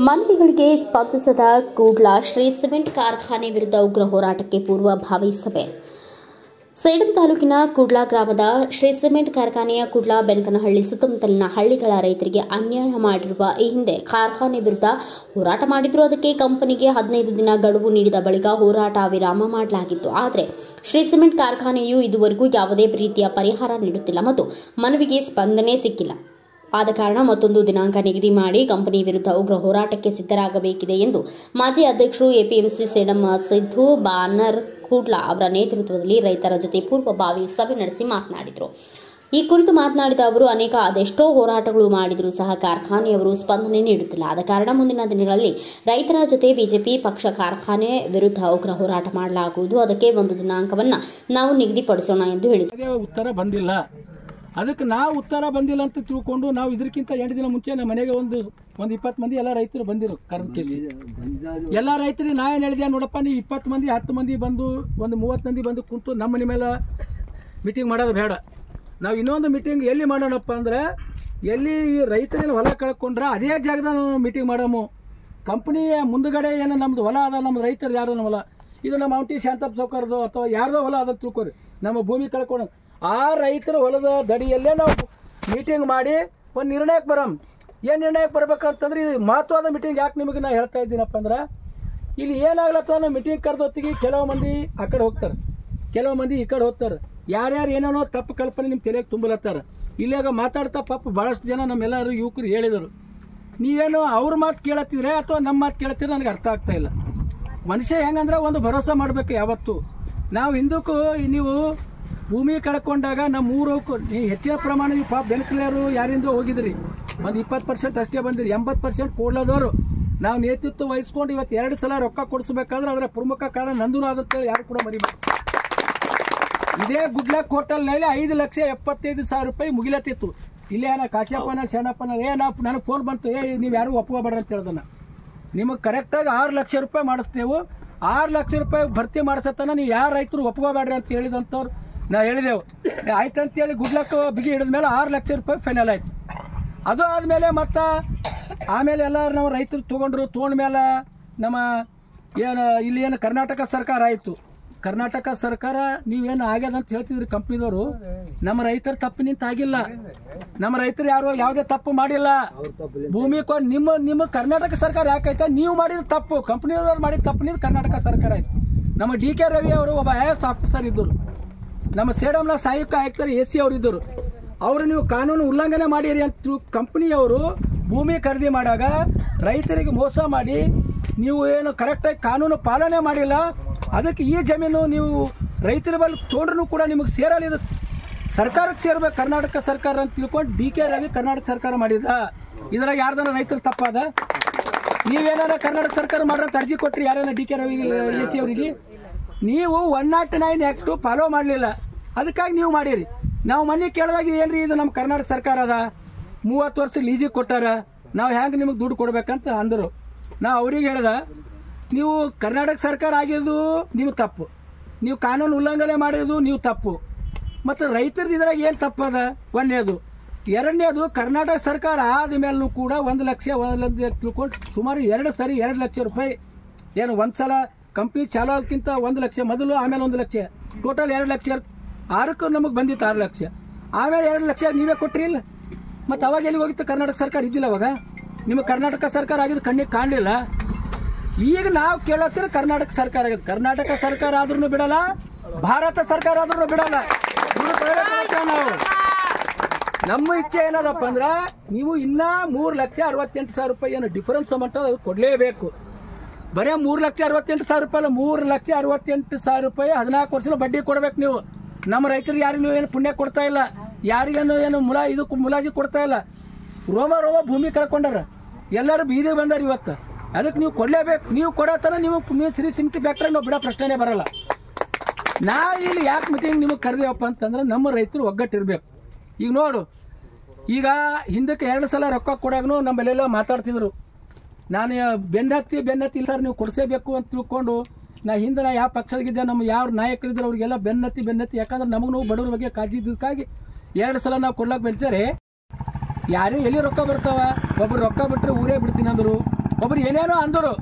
ಮನವಿಗಳಿಗೆ ಸ್ಪಂದಿಸದ Kudala Shri cement ಕಾರ್ಖಾನೆ ವಿರುದ್ಧ ಉಗ್ರ ಹೋರಾಟಕ್ಕೆ ಪೂರ್ವಭಾವಿ ಸಭೆ. ಸೇಡಂ ತಾಲೂಕಿನ ಕೂಡ್ಲ ಗ್ರಾಮದ ಶ್ರೀ ಸಿಮೆಂಟ್ ಕಾರ್ಖಾನೆಯ ಕೂಡ್ಲ ಬೆನಕನಹಳ್ಳಿ ಸುತ್ತಮುತ್ತಲಿನ ಹಳ್ಳಿಗಳ ರೈತರಿಗೆ ಅನ್ಯಾಯ ಮಾಡಿರುವ ಈ ಹಿಂದೆ ಕಾರ್ಖಾನೆ ವಿರುದ್ಧ ಹೋರಾಟ ಮಾಡಿದ್ರು. ಅದಕ್ಕೆ ಕಂಪನಿಗೆ 15 ದಿನ ಗಡುವು ನೀಡಿದ ಬಳಿಕ ಹೋರಾಟ ವಿರಾಮ ಮಾಡಲಾಗಿತ್ತು. ಆದರೆ ಶ್ರೀ ಸಿಮೆಂಟ್ ಕಾರ್ಖಾನೆಯು ಇದುವರೆಗೂ ಯಾವುದೇ ರೀತಿಯ ಪರಿಹಾರ ನೀಡುತ್ತಿಲ್ಲ ಮತ್ತು ಮನವಿಗೆ ಸ್ಪಂದನೆ ಸಿಕ್ಕಿಲ್ಲ. ಆದ ಕಾರಣ ಮತ್ತೊಂದು ದಿನಾಂಕ ನಿಗದಿ ಮಾಡಿ ಕಂಪನಿ ವಿರುದ್ಧ ಉಗ್ರ ಹೋರಾಟಕ್ಕೆ ಸಿದ್ಧರಾಗಬೇಕಿದೆ ಎಂದು ಮಾಜಿ ಅಧ್ಯಕ್ಷರು ಎಪಿಎಂಸಿ ಸೇಡಂ ಸಿದ್ದು ಬಾನರ್ ಕೂಡ್ಲ ಅವರ ನೇತೃತ್ವದಲ್ಲಿ ರೈತರ ಜೊತೆ ಪೂರ್ವಭಾವಿ ಸಭೆ ನಡೆಸಿ ಮಾತನಾಡಿದರು. ಈ ಕುರಿತು ಮಾತನಾಡಿದ ಅವರು, ಅದೆಷ್ಟೋ ಹೋರಾಟಗಳು ಮಾಡಿದರೂ ಸಹ ಕಾರ್ಖಾನೆಯವರು ಸ್ಪಂದನೆ ನೀಡುತ್ತಿಲ್ಲ. ಆದ ಕಾರಣ ಮುಂದಿನ ದಿನಗಳಲ್ಲಿ ರೈತರ ಜೊತೆ ಬಿಜೆಪಿ ಪಕ್ಷ ಕಾರ್ಖಾನೆ ವಿರುದ್ಧ ಉಗ್ರ ಹೋರಾಟ ಮಾಡಲಾಗುವುದು. ಅದಕ್ಕೆ ಒಂದು ದಿನಾಂಕವನ್ನು ನಾವು ನಿಗದಿಪಡಿಸೋಣ ಎಂದು ಹೇಳಿದರು. ಉತ್ತರ ಬಂದಿಲ್ಲ, ಅದಕ್ಕೆ ನಾವು ಉತ್ತರ ಬಂದಿಲ್ಲ ಅಂತ ತಿಳ್ಕೊಂಡು ನಾವು ಇದಕ್ಕಿಂತ 8 ದಿನ ಮುಂಚೆ ನಮ್ಮ ಮನೆಗೆ ಒಂದು 20 ಮಂದಿ ಎಲ್ಲ ರೈತರು ಬಂದಿರು. ಎಲ್ಲ ರೈತರಿಗೆ ನಾ ಏನು ಹೇಳಿದೆ, ನೋಡಪ್ಪ ನೀವು 20 ಮಂದಿ 10 ಮಂದಿ ಬಂದು ಒಂದು 30 ಮಂದಿ ಬಂದು ಕುಂತು ನಮ್ಮ ಮನೆ ಮೇಲೆ ಮೀಟಿಂಗ್ ಮಾಡೋದು ಬೇಡ. ನಾವು ಇನ್ನೊಂದು ಮೀಟಿಂಗ್ ಎಲ್ಲಿ ಮಾಡೋಣಪ್ಪ ಅಂದ್ರೆ, ಎಲ್ಲಿ ರೈತರಲ್ಲಿ ಹೊಲ ಕಳ್ಕೊಂಡ್ರೆ ಅದೇ ಜಾಗದಾಗ ನಾವು ಮೀಟಿಂಗ್ ಮಾಡಮು. ಕಂಪ್ನಿಯ ಮುಂದುಗಡೆ ಏನು ನಮ್ದು ಹೊಲ ಅದ, ನಮ್ಮ ರೈತರು ಯಾರು ಹೊಲ, ಇದು ನಮ್ಮ ಔಟಿ ಶಾಂತಪ್ಪ ಸೌಕರ್ಯದು ಅಥವಾ ಯಾರ್ದೋ ಹೊಲ ಅದ ತಿಳ್ಕೊರಿ, ನಮ್ಮ ಭೂಮಿ ಕಳ್ಕೊಂಡು ಆ ರೈತರ ಹೊಲದ ದಡಿಯಲ್ಲೇ ನಾವು ಮೀಟಿಂಗ್ ಮಾಡಿ ಒಂದು ನಿರ್ಣಯಕ್ಕೆ ಬರಮ್. ಏನು ನಿರ್ಣಯಕ್ಕೆ ಬರ್ಬೇಕಂತಂದ್ರೆ, ಇದು ಮಹತ್ವದ ಮೀಟಿಂಗ್. ಯಾಕೆ ನಿಮಗೆ ನಾ ಹೇಳ್ತಾ ಇದ್ದೀನಪ್ಪ ಅಂದ್ರೆ, ಇಲ್ಲಿ ಏನಾಗ್ಲತ್ತ ನಾವು ಮೀಟಿಂಗ್ ಕರೆದೊತ್ತಿಗೆ ಕೆಲವು ಮಂದಿ ಆ ಕಡೆ ಹೋಗ್ತಾರೆ, ಕೆಲವು ಮಂದಿ ಈ ಕಡೆ ಹೋಗ್ತಾರೆ. ಯಾರ್ಯಾರು ಏನೇನೋ ತಪ್ಪು ಕಲ್ಪನೆ ನಿಮ್ಮ ತಲೆಗೆ ತುಂಬಲತ್ತಾರ. ಇಲ್ಲಾಗ ಮಾತಾಡ್ತಾ ಪಾಪ ಭಾಳಷ್ಟು ಜನ ನಮ್ಮೆಲ್ಲರೂ ಯುವಕರು ಹೇಳಿದರು, ನೀವೇನು ಅವ್ರ ಮಾತು ಕೇಳತ್ತಿದ್ರೆ ಅಥವಾ ನಮ್ಮ ಮಾತು ಕೇಳತ್ತಿದ್ರೆ ನನಗೆ ಅರ್ಥ ಆಗ್ತಾ ಇಲ್ಲ. ಮನುಷ್ಯ ಹೆಂಗಂದ್ರೆ ಒಂದು ಭರೋಸೆ ಮಾಡಬೇಕು ಯಾವತ್ತು. ನಾವು ಹಿಂದಕ್ಕೂ ನೀವು ಭೂಮಿ ಕಳ್ಕೊಂಡಾಗ ನಮ್ಮ ಊರಕ್ಕೂ ಹೆಚ್ಚಿನ ಪ್ರಮಾಣ ನೀವು ಪಾಪ ಬೆನಕನಹಳ್ಳಿಯವರು ಯಾರಿಂದ ಹೋಗಿದ್ರಿ, ಒಂದು 20% ಅಷ್ಟೇ ಬಂದಿರಿ. 80% ಕೂಡ್ಲದವರು ನಾವು ನೇತೃತ್ವ ವಹಿಸ್ಕೊಂಡು ಇವತ್ತು 2 ಸಲ ರೊಕ್ಕ ಕೊಡಿಸ್ಬೇಕಾದ್ರೆ ಅದರ ಪ್ರಮುಖ ಕಾರಣ ನಂದೂ ಆದಂತೇಳಿ ಯಾರು ಕೂಡ ಮರಿಬೇಕು. ಇದೇ ಗುಡ್ಲ ಕೋರ್ಟಲ್ನಲ್ಲಿ 5,75,000 ರೂಪಾಯಿ ಮುಗಿಲತ್ತಿತ್ತು. ಇಲ್ಲೇ ಕಾಶ್ಯಪ್ಪನ ಶರಣಪ್ಪನ ನನಗೆ ಫೋನ್ ಬಂತು, ನೀವು ಯಾರು ಒಪ್ಕೋಬೇಡ್ರಿ ಅಂತ ಹೇಳ್ದನ. ನಿಮಗೆ ಕರೆಕ್ಟಾಗಿ 6 ಲಕ್ಷ ರೂಪಾಯಿ ಮಾಡಿಸ್ತೇವೆ, 6 ಲಕ್ಷ ರೂಪಾಯಿ ಭರ್ತಿ ಮಾಡಿಸತ್ತನ ನೀವು ಯಾರು ರೈತರು ಒಪ್ಕೋಬೇಡ್ರಿ ಅಂತ ಹೇಳಿದಂಥವ್ರು ನಾವು ಹೇಳಿದೆವು. ಆಯ್ತಂತೇಳಿ ಗುಡ್ಲಕ್ಕೆ ಬಿಗಿ ಹಿಡಿದ ಮೇಲೆ 6 ಲಕ್ಷ ರೂಪಾಯಿ ಫೈನಲ್ ಆಯ್ತು. ಅದು ಆದಮೇಲೆ ಮತ್ತು ಆಮೇಲೆ ಎಲ್ಲರೂ ನಾವು ರೈತರು ತೊಗೊಂಡ್ಮೇಲೆ ನಮ್ಮ ಇಲ್ಲಿ ಏನು ಕರ್ನಾಟಕ ಸರ್ಕಾರ ಆಯಿತು. ಕರ್ನಾಟಕ ಸರ್ಕಾರ ನೀವೇನು ಆಗ್ಯದ ಅಂತ ಹೇಳ್ತಿದ್ರಿ ಕಂಪ್ನಿದವರು, ನಮ್ಮ ರೈತರ ತಪ್ಪಿನಿಂದ ಆಗಿಲ್ಲ. ನಮ್ಮ ರೈತರು ಯಾರು ಯಾವುದೇ ತಪ್ಪು ಮಾಡಿಲ್ಲ. ಭೂಮಿ ನಿಮ್ಮ ಕರ್ನಾಟಕ ಸರ್ಕಾರ ಯಾಕಾಯ್ತಾ, ನೀವು ಮಾಡಿದ ತಪ್ಪು, ಕಂಪ್ನಿಯವರು ಮಾಡಿದ ತಪ್ಪಿನಿಂದ ಕರ್ನಾಟಕ ಸರ್ಕಾರ ಆಯ್ತು. ನಮ್ಮ DK ರವಿ ಅವರು ಒಬ್ಬ IAS ಆಫೀಸರ್ ಇದ್ದರು. ನಮ್ಮ ಸೇಡಂನ ಸಹಾಯಕ ಆಯುಕ್ತರು AC ಅವರು ಇದ್ದರು. ಅವರು ನೀವು ಕಾನೂನು ಉಲ್ಲಂಘನೆ ಮಾಡಿರಿ ಅಂತ ಕಂಪ್ನಿಯವರು ಭೂಮಿ ಖರೀದಿ ಮಾಡಾಗ ರೈತರಿಗೆ ಮೋಸ ಮಾಡಿ ನೀವು ಏನು ಕರೆಕ್ಟಾಗಿ ಕಾನೂನು ಪಾಲನೆ ಮಾಡಿಲ್ಲ. ಅದಕ್ಕೆ ಈ ಜಮೀನು ನೀವು ರೈತರ ಬಳಿ ತೊಗೊಂಡ್ರೂ ಕೂಡ ನಿಮಗೆ ಸೇರಲ್ಲ, ಇದು ಸರ್ಕಾರಕ್ಕೆ ಸೇರ್ಬೇಕು, ಕರ್ನಾಟಕ ಸರ್ಕಾರ ಅಂತ ತಿಳ್ಕೊಂಡು DK ರವಿ ಕರ್ನಾಟಕ ಸರ್ಕಾರ ಮಾಡಿದ. ಇದ್ರಾಗ ಯಾರ್ದಾನ ರೈತರ ತಪ್ಪಾದ? ನೀವೇನಾರ ಕರ್ನಾಟಕ ಸರ್ಕಾರ ಮಾಡ್ರಂತ ಅರ್ಜಿ ಕೊಟ್ರಿ ಯಾರೇನ DK ರವಿ AC ಅವರಿಗೆ? ನೀವು 109 ಆ್ಯಕ್ಟು ಫಾಲೋ ಮಾಡಲಿಲ್ಲ, ಅದಕ್ಕಾಗಿ ನೀವು ಮಾಡಿರಿ. ನಾವು ಮನೆ ಕೇಳಿದಾಗ ಏನ್ರಿ ಇದು ನಮ್ಮ ಕರ್ನಾಟಕ ಸರ್ಕಾರ ಅದ, 30 ವರ್ಷ ಲೀಜಿಗೆ ಕೊಟ್ಟಾರ, ನಾವು ಹೆಂಗೆ ನಿಮಗೆ ದುಡ್ಡು ಕೊಡ್ಬೇಕಂತ ಅಂದರು. ನಾವು ಅವ್ರಿಗೆ ಹೇಳ್ದ, ನೀವು ಕರ್ನಾಟಕ ಸರ್ಕಾರ ಆಗಿದ್ದು ನೀವು ತಪ್ಪು, ನೀವು ಕಾನೂನು ಉಲ್ಲಂಘನೆ ಮಾಡಿದ್ದು ನೀವು ತಪ್ಪು, ಮತ್ತು ರೈತರದ್ದು ಇದ್ರಾಗ ಏನು ತಪ್ಪದ? ಒಂದನೇದು. ಎರಡನೇದು, ಕರ್ನಾಟಕ ಸರ್ಕಾರ ಆದ ಮೇಲೂ ಕೂಡ 1 ಲಕ್ಷ ತಿಳ್ಕೊಂಡು ಸುಮಾರು 2 ಸರಿ 2 ಲಕ್ಷ ರೂಪಾಯಿ ಏನು ಒಂದು ಸಲ ಕಂಪ್ನಿ ಚಾಲೂ ಆಗೋಕ್ಕಿಂತ 1 ಲಕ್ಷ ಮೊದಲು, ಆಮೇಲೆ 1 ಲಕ್ಷ, ಟೋಟಲ್ 2 ಲಕ್ಷ. 6ಕ್ಕೂ ನಮಗೆ ಬಂದಿತ್ತು 6 ಲಕ್ಷ, ಆಮೇಲೆ 2 ಲಕ್ಷ ನೀವೇ ಕೊಟ್ರಿ ಇಲ್ಲ. ಮತ್ತು ಅವಾಗ ಎಲ್ಲಿಗೆ ಹೋಗಿತ್ತು? ಕರ್ನಾಟಕ ಸರ್ಕಾರ ಇದ್ದಿಲ್ಲ ಅವಾಗ. ನಿಮಗೆ ಕರ್ನಾಟಕ ಸರ್ಕಾರ ಆಗಿದ್ದು ಕಣ್ಣಿಗೆ ಕಾಣಲಿಲ್ಲ. ಈಗ ನಾವು ಕೇಳತ್ತೀರ ಕರ್ನಾಟಕ ಸರ್ಕಾರ ಆಗಿದೆ. ಕರ್ನಾಟಕ ಸರ್ಕಾರ ಆದ್ರೂ ಬಿಡಲ್ಲ, ಭಾರತ ಸರ್ಕಾರ ಆದ್ರೂ ಬಿಡಲ್ಲ. ನಾವು ನಮ್ಮ ಇಚ್ಛೆ ಏನದಪ್ಪ ಅಂದ್ರೆ, ನೀವು ಇನ್ನೂ 3,68,000 ರೂಪಾಯಿ ಏನು ಡಿಫರೆನ್ಸ್ ಅಮೌಂಟ್ ಅದು ಕೊಡಲೇಬೇಕು. ಬರೀ 3,68,000 ರೂಪಾಯಿ ಅಲ್ಲ, 3,68,000 ರೂಪಾಯಿ 14 ವರ್ಷದ ಬಡ್ಡಿ ಕೊಡ್ಬೇಕು ನೀವು. ನಮ್ಮ ರೈತರಿಗೆ ಯಾರಿಗೂ ನೀವು ಏನು ಪುಣ್ಯ ಕೊಡ್ತಾ ಇಲ್ಲ, ಯಾರಿಗೇನು ಏನು ಮುಲಾಜಿ ಕೊಡ್ತಾ ಇಲ್ಲ. ರೋಮ ಭೂಮಿ ಕಳ್ಕೊಂಡಾರ, ಎಲ್ಲರೂ ಬೀದಿಗೆ ಬಂದಾರ ಇವತ್ತು. ಅದಕ್ಕೆ ನೀವು ಕೊಡಲೇಬೇಕು. ನೀವು ಕೊಡೋತನ ನೀವು ಶ್ರೀ ಸಿಮೆಂಟ್ ಫ್ಯಾಕ್ಟ್ರಿ ನಾವು ಬಿಡೋ ಪ್ರಶ್ನೆನೇ ಬರಲ್ಲ. ನಾವು ಇಲ್ಲಿ ಯಾಕೆ ಮೀಟಿಂಗ್ ನಿಮಗೆ ಕರೆದೇವಪ್ಪ ಅಂತಂದ್ರೆ, ನಮ್ಮ ರೈತರು ಒಗ್ಗಟ್ಟಿರ್ಬೇಕು. ಈಗ ನೋಡು, ಈಗ ಹಿಂದಕ್ಕೆ 2 ಸಲ ರೊಕ್ಕ ಕೊಡಾಗೂ ನಮ್ಮಲ್ಲೆಲ್ಲ ಮಾತಾಡ್ತಿದ್ರು. ನಾನು ಬೆನ್ನತ್ತಿ ಇಲ್ಲ ಸರ್, ನೀವು ಕೊಡಿಸೇಬೇಕು ಅಂತ ತಿಳ್ಕೊಂಡು ನಾ ಯಾವ ಪಕ್ಷದಾಗಿದ್ದೆ, ನಮ್ಮ ಯಾವ ನಾಯಕರಿದ್ರು ಅವ್ರಿಗೆಲ್ಲ ಬೆನ್ನತ್ತಿ, ಯಾಕಂದ್ರೆ ನಮಗೆ ನಾವು ಬಡವ್ರ ಬಗ್ಗೆ ಕಾಳಜಿ ಇದ್ದಕ್ಕಾಗಿ 2 ಸಲ ನಾವು ಕೊಡ್ಲಾಕ ಬೆಳ್ಸಾರೆ. ಯಾರೇ ಎಲ್ಲಿ ರೊಕ್ಕ ಬರ್ತಾವ, ಒಬ್ಬರು ರೊಕ್ಕ ಬಿಟ್ಟರೆ ಊರೇ ಬಿಡ್ತೀನಿ ಅಂದರು, ಒಬ್ರು ಏನೇನೋ ಅಂದರು,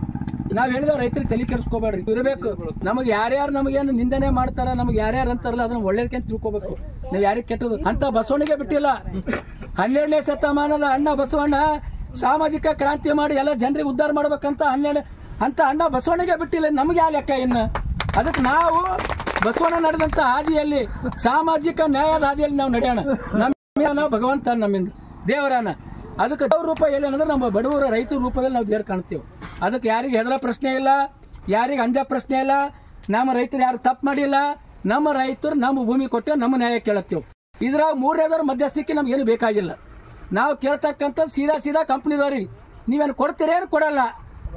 ನಾವು ಹೇಳಿದೆವು ರೈತರಿಗೆ ತಲೆ ಕೆಡಿಸ್ಕೋಬೇಡ್ರಿ, ಇರಬೇಕು. ನಮಗೆ ಯಾರ್ಯಾರು ನಮಗೇನು ನಿಂದನೆ ಮಾಡ್ತಾರ, ನಮ್ಗೆ ಯಾರ್ಯಾರು ಅಂತಾರಲ್ಲ ಅದನ್ನ ಒಳ್ಳೇದಕ್ಕೆ ತಿಳ್ಕೊಬೇಕು. ನಾವು ಯಾರಿಗೆ ಕೆಟ್ಟದು ಅಂತ ಬಸವಣ್ಣಿಗೆ ಬಿಟ್ಟಿಲ್ಲ. 12ನೇ ಶತಮಾನದ ಅಣ್ಣ ಬಸವಣ್ಣ ಸಾಮಾಜಿಕ ಕ್ರಾಂತಿ ಮಾಡಿ ಎಲ್ಲ ಜನರಿಗೆ ಉದ್ಧಾರ ಮಾಡ್ಬೇಕಂತ ಅಂತ ಅಣ್ಣ ಬಸವಣ್ಣಿಗೆ ಬಿಟ್ಟಿಲ್ಲ. ನಮ್ಗೆ ಯಾವ ಲೆಕ್ಕ ಇನ್ನು? ಅದಕ್ಕೆ ನಾವು ಬಸವಣ್ಣ ನಡೆದಂತ ಹಾದಿಯಲ್ಲಿ, ಸಾಮಾಜಿಕ ನ್ಯಾಯದ ಹಾದಿಯಲ್ಲಿ ನಾವು ನಡೆಯೋಣ. ನಮ್ಮ ಭಗವಂತ ನಮ್ಮಿಂದ ದೇವರಾನ. ಅದಕ್ಕೆ ದೇವ್ರ ರೂಪ ಏನಂದ್ರೆ ನಮ್ಮ ಬಡವರ ರೈತರ ರೂಪದಲ್ಲಿ ನಾವು ದೇವ್ರು ಕಾಣ್ತೀವಿ. ಅದಕ್ಕೆ ಯಾರಿಗೆ ಹೆದರ ಪ್ರಶ್ನೆ ಇಲ್ಲ, ಯಾರಿಗೆ ಅಂಜ ಪ್ರಶ್ನೆ ಇಲ್ಲ. ನಮ್ಮ ರೈತರು ಯಾರು ತಪ್ಪು ಮಾಡಿಲ್ಲ. ನಮ್ಮ ರೈತರು ನಮ್ಮ ಭೂಮಿ ಕೊಟ್ಟೆ ನಮ್ಮ ನ್ಯಾಯ ಕೇಳುತ್ತೇವೆ. ಇದ್ರಾಗ ಮೂರನೇದವ್ರ ಮಧ್ಯಸ್ಥಿಕೆ ನಮ್ಗೆ ಏನು ಬೇಕಾಗಿಲ್ಲ. ನಾವು ಕೇಳ್ತಕ್ಕಂಥ ಸೀದಾ ಕಂಪ್ನಿದವ್ರಿಗೆ ನೀವೇನು ಕೊಡ್ತೀರೇನು ಕೊಡಲ್ಲ,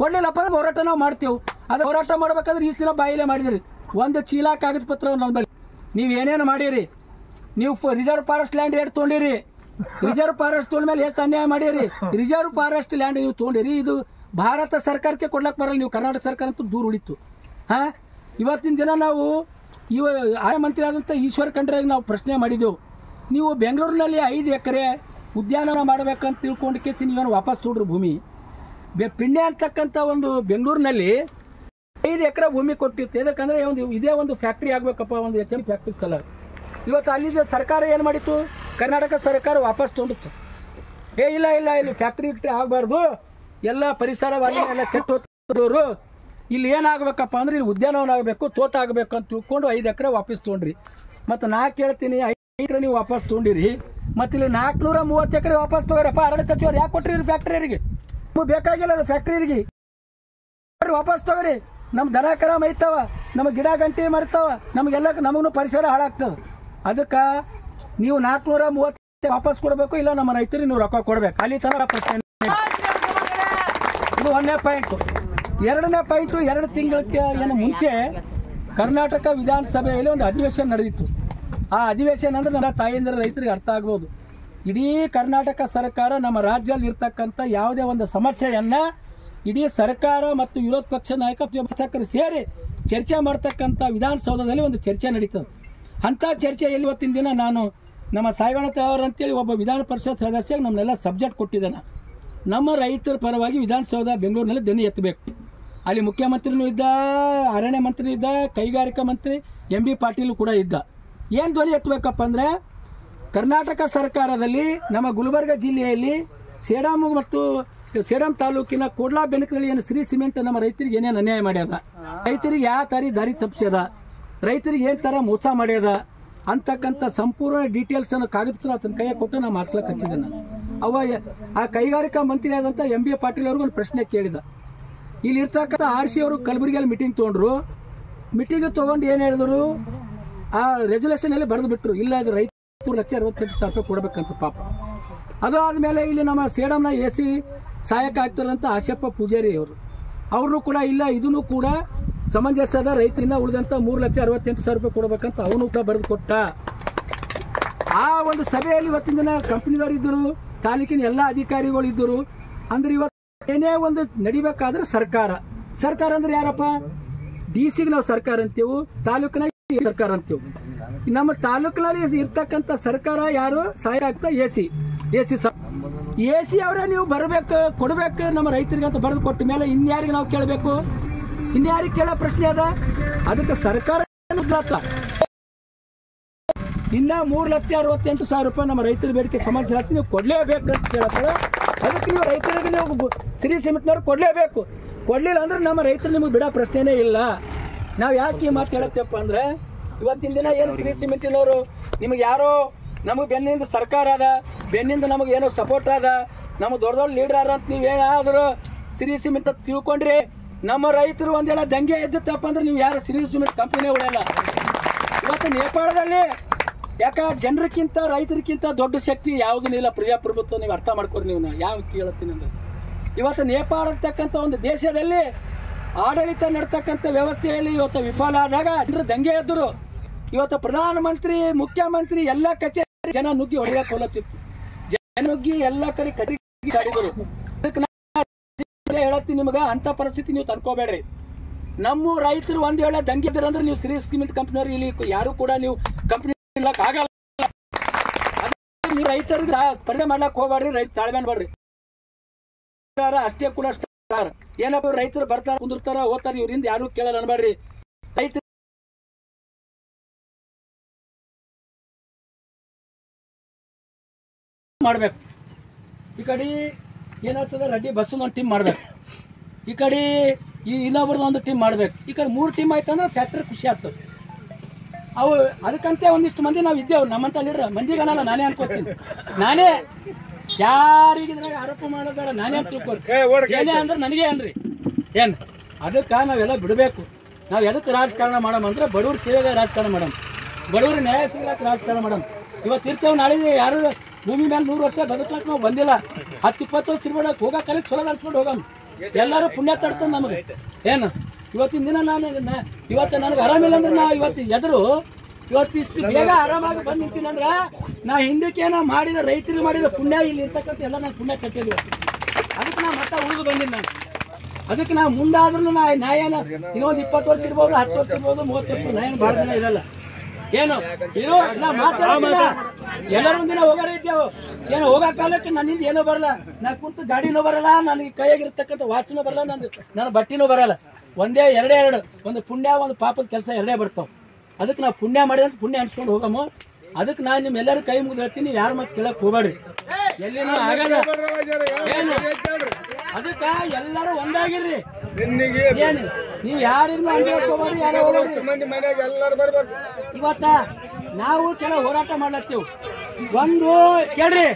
ಕೊಡ್ಲಿಲ್ಲಪ್ಪ ಅಂದ್ರೆ ಹೋರಾಟ ನಾವು ಮಾಡ್ತೇವೆ. ಅದು ಹೋರಾಟ ಮಾಡ್ಬೇಕಾದ್ರೆ ಈ ದಿನ ಬಾಯಿಲೆ ಮಾಡಿದ್ರಿ. ಒಂದು ಚೀಲ ಕಾಗದ ಪತ್ರ ನನ್ನ ಬಳಿ ನೀವು ಏನೇನು ಮಾಡಿರಿ. ನೀವು ರಿಸರ್ವ್ ಫಾರೆಸ್ಟ್ ಲ್ಯಾಂಡ್ ಎಷ್ಟು ತೊಗೊಂಡಿರಿ, ರಿಸರ್ವ್ ಫಾರೆಸ್ಟ್ ತೊಗೊಂಡ ಮೇಲೆ ಎಷ್ಟು ಅನ್ಯಾಯ ಮಾಡಿರಿ. ರಿಸರ್ವ್ ಫಾರೆಸ್ಟ್ ಲ್ಯಾಂಡ್ ನೀವು ತೊಗೊಂಡಿರಿ, ಇದು ಭಾರತ ಸರ್ಕಾರಕ್ಕೆ ಕೊಡ್ಲಕ್ಕೆ ಬರಲ್ಲ. ನೀವು ಕರ್ನಾಟಕ ಸರ್ಕಾರ ಅಂತೂ ದೂರ ಉಳಿತು. ಇವತ್ತಿನ ದಿನ ನಾವು ಆಯ ಮಂತ್ರಿ ಆದಂಥ ಈಶ್ವರ್ ಖಂಡ್ರೆಗೆ ನಾವು ಪ್ರಶ್ನೆ ಮಾಡಿದೆವು. ನೀವು ಬೆಂಗಳೂರಿನಲ್ಲಿ 5 ಎಕರೆ ಉದ್ಯಾನವನ ಮಾಡಬೇಕಂತ ತಿಳ್ಕೊಂಡು ಕೇಸಿ ನೀವೇನು ವಾಪಸ್ ತೊಗೊಂಡ್ರು ಭೂಮಿ. ಪಿಂಡೆ ಅಂತಕ್ಕಂಥ ಒಂದು ಬೆಂಗಳೂರಿನಲ್ಲಿ 5 ಎಕರೆ ಭೂಮಿ ಕೊಟ್ಟಿತ್ತು. ಯಾಕಂದ್ರೆ ಇದೇ ಒಂದು ಫ್ಯಾಕ್ಟ್ರಿ ಆಗ್ಬೇಕಪ್ಪ, ಒಂದು HM ಫ್ಯಾಕ್ಟ್ರಿ ಸಲ. ಇವತ್ತು ಅಲ್ಲಿ ಸರ್ಕಾರ ಏನು ಮಾಡಿತ್ತು, ಕರ್ನಾಟಕ ಸರ್ಕಾರ ವಾಪಸ್ ತೊಗೊಂಡಿತ್ತು. ಇಲ್ಲ ಇಲ್ಲಿ ಫ್ಯಾಕ್ಟ್ರಿ ಆಗಬಾರ್ದು, ಎಲ್ಲ ಪರಿಸರವಾಗಿ ಎಲ್ಲ ಕೆಟ್ಟ ಹೋದವರು, ಇಲ್ಲಿ ಏನಾಗಬೇಕಪ್ಪ ಅಂದ್ರೆ ಇಲ್ಲಿ ಉದ್ಯಾನವನ ಆಗಬೇಕು, ತೋಟ ಆಗಬೇಕು ಅಂತ ತಿಳ್ಕೊಂಡು 5 ಎಕರೆ ವಾಪಸ್ ತೊಗೊಂಡ್ರಿ. ಮತ್ತು ನಾ ಕೇಳ್ತೀನಿ, 5 ಎಕರೆ ನೀವು ವಾಪಸ್ ತೊಗೊಂಡಿರಿ, ಮತ್ತು ಇಲ್ಲಿ 430 ಎಕರೆ ವಾಪಸ್ ತಗೋರಪ್ಪ. ಅರಣ್ಯ ಸಚಿವರು ಯಾಕೆ ಕೊಟ್ಟಿರಿ ಫ್ಯಾಕ್ಟ್ರಿಯರಿಗೆ? ನಿಮ್ಗೆ ಬೇಕಾಗಿಲ್ಲ ಅದು ಫ್ಯಾಕ್ಟ್ರಿಗೆ, ವಾಪಸ್ ತಗೋರಿ. ನಮ್ಮ ದನ ಕರ ಮೈತಾವ, ನಮ್ಮ ಗಿಡ ಗಂಟೆ ಮರ್ತಾವ, ನಮಗೂ ಪರಿಸರ ಹಾಳಾಗ್ತದೆ. ಅದಕ್ಕೆ ನೀವು 430 ವಾಪಸ್ ಕೊಡಬೇಕು, ಇಲ್ಲ ನಮ್ಮ ರೈತರಿಗೆ ನೀವು ರೊಕ್ಕ ಕೊಡ್ಬೇಕು. ಅಲ್ಲಿ ತರ ಪ್ರಶ್ನೆ. ಇದು 1ನೇ ಪಾಯಿಂಟು. 2ನೇ ಪಾಯಿಂಟು, 2 ತಿಂಗಳಿಗೆ ಏನು ಮುಂಚೆ ಕರ್ನಾಟಕ ವಿಧಾನಸಭೆಯಲ್ಲಿ ಒಂದು ಅಧಿವೇಶನ ನಡೆದಿತ್ತು. ಆ ಅಧಿವೇಶನ ಅಂದ್ರೆ ನನ್ನ ತಾಯಂದಿರ ರೈತರಿಗೆ ಅರ್ಥ ಆಗ್ಬೋದು. ಇಡೀ ಕರ್ನಾಟಕ ಸರ್ಕಾರ ನಮ್ಮ ರಾಜ್ಯದಲ್ಲಿ ಇರ್ತಕ್ಕಂಥ ಯಾವುದೇ ಒಂದು ಸಮಸ್ಯೆಯನ್ನ ಇಡೀ ಸರ್ಕಾರ ಮತ್ತು ವಿರೋಧ ಪಕ್ಷ ನಾಯಕ ಶಾಸಕರು ಸೇರಿ ಚರ್ಚೆ ಮಾಡ್ತಕ್ಕಂಥ ವಿಧಾನಸೌಧದಲ್ಲಿ ಒಂದು ಚರ್ಚೆ ನಡೀತದೆ. ಅಂಥ ಚರ್ಚೆಯಲ್ಲಿ ಇವತ್ತಿನ ದಿನ ನಾನು ನಮ್ಮ ಸಾಯಿವಣ್ಣ ಅವರು ಅಂತೇಳಿ ಒಬ್ಬ ವಿಧಾನ ಪರಿಷತ್ ಸದಸ್ಯ ನಮ್ಮನ್ನೆಲ್ಲ ಸಬ್ಜೆಕ್ಟ್ ಕೊಟ್ಟಿದ್ದಾನೆ. ನಮ್ಮ ರೈತರ ಪರವಾಗಿ ವಿಧಾನಸೌಧ ಬೆಂಗಳೂರಿನಲ್ಲಿ ಧ್ವನಿ ಎತ್ತಬೇಕು. ಅಲ್ಲಿ ಮುಖ್ಯಮಂತ್ರಿನೂ ಇದ್ದ, ಅರಣ್ಯ ಮಂತ್ರಿ ಇದ್ದ, ಕೈಗಾರಿಕಾ ಮಂತ್ರಿ MB ಪಾಟೀಲ್ ಕೂಡ ಇದ್ದ. ಏನು ಧ್ವನಿ ಎತ್ತಬೇಕಪ್ಪ ಅಂದರೆ, ಕರ್ನಾಟಕ ಸರ್ಕಾರದಲ್ಲಿ ನಮ್ಮ ಗುಲ್ಬರ್ಗ ಜಿಲ್ಲೆಯಲ್ಲಿ ಸೇಡಂ ತಾಲೂಕಿನ ಕೂಡ್ಲಾ ಬೆನಕದಲ್ಲಿ ಏನು ಶ್ರೀ ಸಿಮೆಂಟ್ ನಮ್ಮ ರೈತರಿಗೆ ಏನೇನು ಅನ್ಯಾಯ ಮಾಡ್ಯದ, ರೈತರಿಗೆ ಯಾವ ದಾರಿ ತಪ್ಪಿಸ್ಯದ, ರೈತರಿಗೆ ಏನು ಥರ ಮೋಸ ಮಾಡ್ಯದ ಅಂತಕ್ಕಂಥ ಸಂಪೂರ್ಣ ಡೀಟೇಲ್ಸ್ ಅನ್ನು ಕಾಗದ ಆತನ ಕೈಯ ಕೊಟ್ಟು ನಾವು ಮಾರ್ಕ್ಸ್ಲಕ್ಕೆ ಹಚ್ಚಿದೆ. ನಾನು ಆ ಕೈಗಾರಿಕಾ ಮಂತ್ರಿ ಆದಂಥ MB ಪಾಟೀಲ್ ಅವ್ರಿಗೂ ಒಂದು ಪ್ರಶ್ನೆ ಕೇಳಿದ. ಇಲ್ಲಿ ಇರ್ತಕ್ಕಂಥ RC ಅವರು ಕಲಬುರಗಿಯಲ್ಲಿ ಮೀಟಿಂಗ್ ತೊಗೊಂಡ್ರು. ಮೀಟಿಂಗ್ ತೊಗೊಂಡು ಏನು ಹೇಳಿದ್ರು, ಆ ರೆಸಲ್ಯೂಷನಲ್ಲಿ ಬರೆದು ಬಿಟ್ರು, ಇಲ್ಲ ಅದು ರೈತ 1,68,000 ರೂಪಾಯಿ ಕೊಡಬೇಕಂತ ಪಾಪ. ಅದು ಆದಮೇಲೆ ಇಲ್ಲಿ ನಮ್ಮ ಸೇಡಂನ AC ಸಹಾಯಕ ಆಗ್ತಾರಂತ ಆಶಪ್ಪ ಪೂಜಾರಿ ಅವ್ರನ್ನೂ ಕೂಡ ಇಲ್ಲ, ಇದನ್ನು ಕೂಡ ಸಮಂಜಸದ ರೈತರಿಂದ ಉಳಿದಂತ 3,68,000 ರೂಪಾಯಿ ಕೊಡಬೇಕಂತ ಅವನು ಕೂಡ ಬರೆದು ಕೊಟ್ಟ. ಆ ಒಂದು ಸಭೆಯಲ್ಲಿ ಇವತ್ತಿನ ದಿನ ಕಂಪನಿದವರು ಇದ್ದರು, ತಾಲೂಕಿನ ಎಲ್ಲ ಅಧಿಕಾರಿಗಳು ಇದ್ದರು. ಅಂದ್ರೆ ಇವತ್ತು ಏನೇ ಒಂದು ನಡಿಬೇಕಾದ್ರೆ ಸರ್ಕಾರ ಅಂದ್ರೆ ಯಾರಪ್ಪ? DC ನಾವು ಸರ್ಕಾರ ಅಂತೇವು, ತಾಲೂಕಿನ ಸರ್ಕಾರ ಅಂತೇವು. ನಮ್ಮ ತಾಲೂಕಿನಲ್ಲಿ ಇರ್ತಕ್ಕಂಥ ಸರ್ಕಾರ ಯಾರು? ಸಹಾಯಕ ಆಗ್ತಾ AC ಅವರೇ ನೀವು ಬರಬೇಕು, ಕೊಡಬೇಕು ನಮ್ಮ ರೈತರಿಗೆ ಅಂತ ಬರೆದು ಕೊಟ್ಟ ಮೇಲೆ ಇನ್ಯಾರಿಗೆ ನಾವು ಕೇಳಬೇಕು? ಇನ್ಯಾರಿಗೆ ಕೇಳೋ ಪ್ರಶ್ನೆ ಅದ? ಅದಕ್ಕೆ ಸರ್ಕಾರ ಇನ್ನ 3,68,000 ರೂಪಾಯಿ ನಮ್ಮ ರೈತರ ಬೇಡಿಕೆ ಸಮಸ್ಯೆ ನೀವು ಕೊಡ್ಲೇಬೇಕಂತ ಕೇಳ್ತಾರೆ. ಅದಕ್ಕೆ ನೀವು ರೈತರಿಗೆ ನೀವು ಶ್ರೀ ಸಿಮೆಂಟ್ನವ್ರು ಕೊಡ್ಲೇಬೇಕು. ಕೊಡ್ಲಿಲ್ಲ ಅಂದ್ರೆ ನಮ್ಮ ರೈತರು ನಿಮಗೆ ಬಿಡೋ ಪ್ರಶ್ನೆನೇ ಇಲ್ಲ. ನಾವು ಯಾಕೆ ಈ ಮಾತು ಹೇಳತ್ತಪ್ಪ ಅಂದ್ರೆ, ಇವತ್ತಿನ ದಿನ ಏನು ಶ್ರೀ ಸಿಮೆಂಟಿನವರು ನಿಮಗೆ ಯಾರೋ ನಮಗೆ ಬೆನ್ನಿಂದ ಸರ್ಕಾರ ಅದ, ಬೆನ್ನಿಂದ ನಮಗೆ ಏನೋ ಸಪೋರ್ಟ್ ಅದ, ನಮಗೆ ದೊಡ್ಡ ಲೀಡರ್ ಅದ ಅಂತ ನೀವೇನಾದರೂ ಶ್ರೀ ಸಿಮೆಂಟ್ ಅಂತ ತಿಳ್ಕೊಂಡ್ರಿ, ನಮ್ಮ ರೈತರು ಒಂದೆಲ್ಲ ದಂಗೆ ಎದ್ದಿತ್ತಪ್ಪ ಅಂದ್ರೆ ನೀವು ಯಾರು ಶ್ರೀ ಸಿಮೆಂಟ್ ಕಂಪನಿನೇ ಉಳಿಯಲ್ಲ. ಇವತ್ತು ನೇಪಾಳದಲ್ಲಿ ಯಾಕ ಜನರಿಗಿಂತ ರೈತರಿಗಿಂತ ದೊಡ್ಡ ಶಕ್ತಿ ಯಾವುದೂ ಇಲ್ಲ, ಪ್ರಜಾಪ್ರಭುತ್ವ. ನೀವು ಅರ್ಥ ಮಾಡ್ಕೊರಿ. ನೀವು ಯಾವ ಕೇಳುತ್ತೀನಿ ಅಂದ್ರೆ, ಇವತ್ತು ನೇಪಾಳ ಅಂತಕ್ಕಂಥ ಒಂದು ದೇಶದಲ್ಲಿ ಆಡಳಿತ ನಡ್ತಕ್ಕಂಥ ವ್ಯವಸ್ಥೆಯಲ್ಲಿ ಇವತ್ತು ವಿಫಲ ಆದಾಗ ಜನರು ದಂಗೆ ಎದ್ದರು. ಇವತ್ತು ಪ್ರಧಾನಮಂತ್ರಿ, ಮುಖ್ಯಮಂತ್ರಿ ಎಲ್ಲ ಕಚೇರಿ ಜನ ನುಗ್ಗಿ ಹೊಡೆಯಕ್ಕೆ ಹೋಲತ್ತಿತ್ತು. ಜನ ನುಗ್ಗಿ ಎಲ್ಲ ಕಡೆ ಕಟ್ಟಿದ್ರು. ಹೇಳತ್ತೀನಿ ನಿಮ್ಗೆ, ಅಂತ ಪರಿಸ್ಥಿತಿ ನೀವು ತನ್ಕೋಬೇಡ್ರಿ. ನಮ್ಮ ರೈತರು ಒಂದ್ ವೇಳೆ ದಂಗೆ ಇದ್ರಂದ್ರೆ ನೀವು ಶ್ರೀ ಸಿಮೆಂಟ್ ಕಂಪ್ನಿಯವ್ರು ಇಲ್ಲಿ ಯಾರು ಕೂಡ ನೀವು ಕಂಪ್ನಿ ಆಗಲ್ಲ. ನೀವು ರೈತರಿಗೆ ಪರಿಣಾಮ ಮಾಡ್ಲಕ್ ಹೋಗ್ಬೇಡ್ರಿ, ರೈತ ತಾಳ್ಮೆ ಮಾಡ್ರಿ. ಅಷ್ಟೇ ಕೂಡ ಸರ್ಕಾರ ಏನಪ್ಪ ರೈತರು ಬರ್ತಾರ ಕುಂದಿರ್ತಾರ ಹೋಗ್ತಾರ ಇವ್ರಿಂದ ಯಾರು ಕೇಳಲ್ಲ ಅನ್ಬೇಡ್ರಿ. ರೈತರು ಮಾಡ್ಬೇಕು. ಈ ಕಡೆ ಏನಾಗ್ತದೆ ರೆಡ್ಡಿ ಬಸ್ಸು ಒಂದು ಟೀಮ್ ಮಾಡ್ಬೇಕು, ಈ ಕಡೆ ಈ ಇನ್ನೊಬ್ರದ್ದು ಒಂದು ಟೀಮ್ ಮಾಡ್ಬೇಕು. ಈ ಕಡೆ 3 ಟೀಮ್ ಆಯ್ತಂದ್ರೆ ಫ್ಯಾಕ್ಟ್ರಿ ಖುಷಿ ಆಗ್ತದೆ. ಅವು ಅದಕ್ಕಂತೆ ಒಂದಿಷ್ಟು ಮಂದಿ ನಾವು ಇದ್ದೇವೆ ನಮ್ಮಂತ ಲೀಡ್ರ್ ಮಂದಿಗೆ ಅನ್ನಲ್ಲ, ನಾನೇ ಅನ್ಕೋತೀನಿ. ನಾನೇ ಯಾರಿಗಿದ್ರಾಗ ಆರೋಪ ಮಾಡೋದಾರ ನಾನೇ ಅಂತ ತಿಳ್ಕೊತೀನಿ. ಏನೇ ಅಂದ್ರೆ ನನಗೆ ಅನ್ರಿ ಏನ್ ಅದಕ್ಕೆ ನಾವೆಲ್ಲ ಬಿಡಬೇಕು. ನಾವು ಎದಕ್ಕೆ ರಾಜಕಾರಣ ಮಾಡಮ್ ಅಂದ್ರೆ ಬಡವ್ರ ಸೇವೆಗೆ ರಾಜಕಾರಣ ಮಾಡಮ್, ಬಡವ್ರ ನ್ಯಾಯ ಸಿಗಕ್ಕೆ ರಾಜಕಾರಣ ಮಾಡಮ್. ಇವತ್ತು ಇರ್ತೇವೆ, ನಾಳೆ ಯಾರು ಭೂಮಿ ಮೇಲೆ 100 ವರ್ಷ ಬದುಕಕ್ಕೆ ನಾವು ಬಂದಿಲ್ಲ. 10-20 ವರ್ಷ ಇರ್ಬೇಡಕ್ಕೆ ಹೋಗಕ್ಕೆ ಚಲೋ ಅನ್ಸ್ಕೊಂಡು ಹೋಗಮ್. ಎಲ್ಲರೂ ಪುಣ್ಯ ತಡ್ತಾನೆ ನಮಗೆ. ಏನು ಇವತ್ತಿನ ದಿನ ಇವತ್ತು ನನಗೆ ಆರಾಮಿಲ್ಲ ಅಂದ್ರೆ ನಾ ಇವತ್ತು ಇಷ್ಟು ಬೇಗ ಆರಾಮಾಗಿ ಬಂದು ನಿಂತೀನಿ ಅಂದ್ರೆ ನಾ ಹಿಂದಕ್ಕೇನ ಮಾಡಿದ ರೈತರಿಗೆ ಮಾಡಿದ ಪುಣ್ಯ ಇಲ್ಲಿ ಇರ್ತಕ್ಕಂಥ ಎಲ್ಲ ನಾನು ಪುಣ್ಯ ಕಟ್ಟಿದ್ವಿ. ಅದಕ್ಕೆ ನಾ ಮತ್ತೆ ಉಳಿದು ಬಂದಿನಿ ನಾನು. ಅದಕ್ಕೆ ನಾ ಮುಂದಾದ್ರೂ ನ್ಯಾಯನ ಇನ್ನೊಂದು 20 ವರ್ಷ ಇರ್ಬೋದು, 10 ವರ್ಷ ಇರ್ಬೋದು, 30 ವರ್ಷ ನ್ಯಾಯನ ಭಾಳ ದಿನ ಇರಲ್ಲ. ಏನು ಇದು ನಾ ಮಾತಾಡೋದಿಲ್ಲ. ಎಲ್ಲರೂ ದಿನ ಹೋಗಾರ ಇದ್ದೇವು. ಏನೋ ಹೋಗೋ ಕಾಲಕ್ಕೆ ನನ್ನಿಂದ ಏನೋ ಬರಲ್ಲ. ನಾ ಕುಂತು ಗಾಡಿನೂ ಬರಲ್ಲ, ನನಗೆ ಕೈಯಾಗಿರ್ತಕ್ಕಂಥ ವಾಚನೂ ಬರಲ್ಲ, ನನ್ನ ಬಟ್ಟಿನೂ ಬರಲ್ಲ. ಒಂದೇ ಎರಡೇ ಒಂದು ಪುಣ್ಯ ಒಂದು ಪಾಪದ ಕೆಲಸ ಎರಡೇ ಬರ್ತಾವ. ಅದಕ್ಕೆ ನಾವು ಪುಣ್ಯ ಮಾಡಿದಂತ ಪುಣ್ಯ ಅನ್ಸ್ಕೊಂಡು ಹೋಗಮ್ಮ. ಅದಕ್ಕೆ ನಾನು ನಿಮ್ಮೆಲ್ಲರೂ ಕೈ ಮುಗಿದು ಹೇಳ್ತೀನಿ, ಯಾರ ಮತ್ತೆ ಕೇಳಕ್ ಹೋಗ್ಬೇಡ್ರಿ. ಎಲ್ಲಿನೂ ಆಗಲ್ಲ. ಏನು ಅದಕ್ಕೆ ಎಲ್ಲರೂ ಒಂದಾಗಿರ್ರಿ. ಏನು ನೀವು ಯಾರಿಗೂ ಹೋಗ್ಬೇಡ್ರಿ, ಯಾರೋ ಇವತ್ತ ನಾವು ಕೆಲವು ಹೋರಾಟ ಮಾಡ್ಲತ್ತೀವಿ. ಒಂದು ಕೇಳ್ರಿ,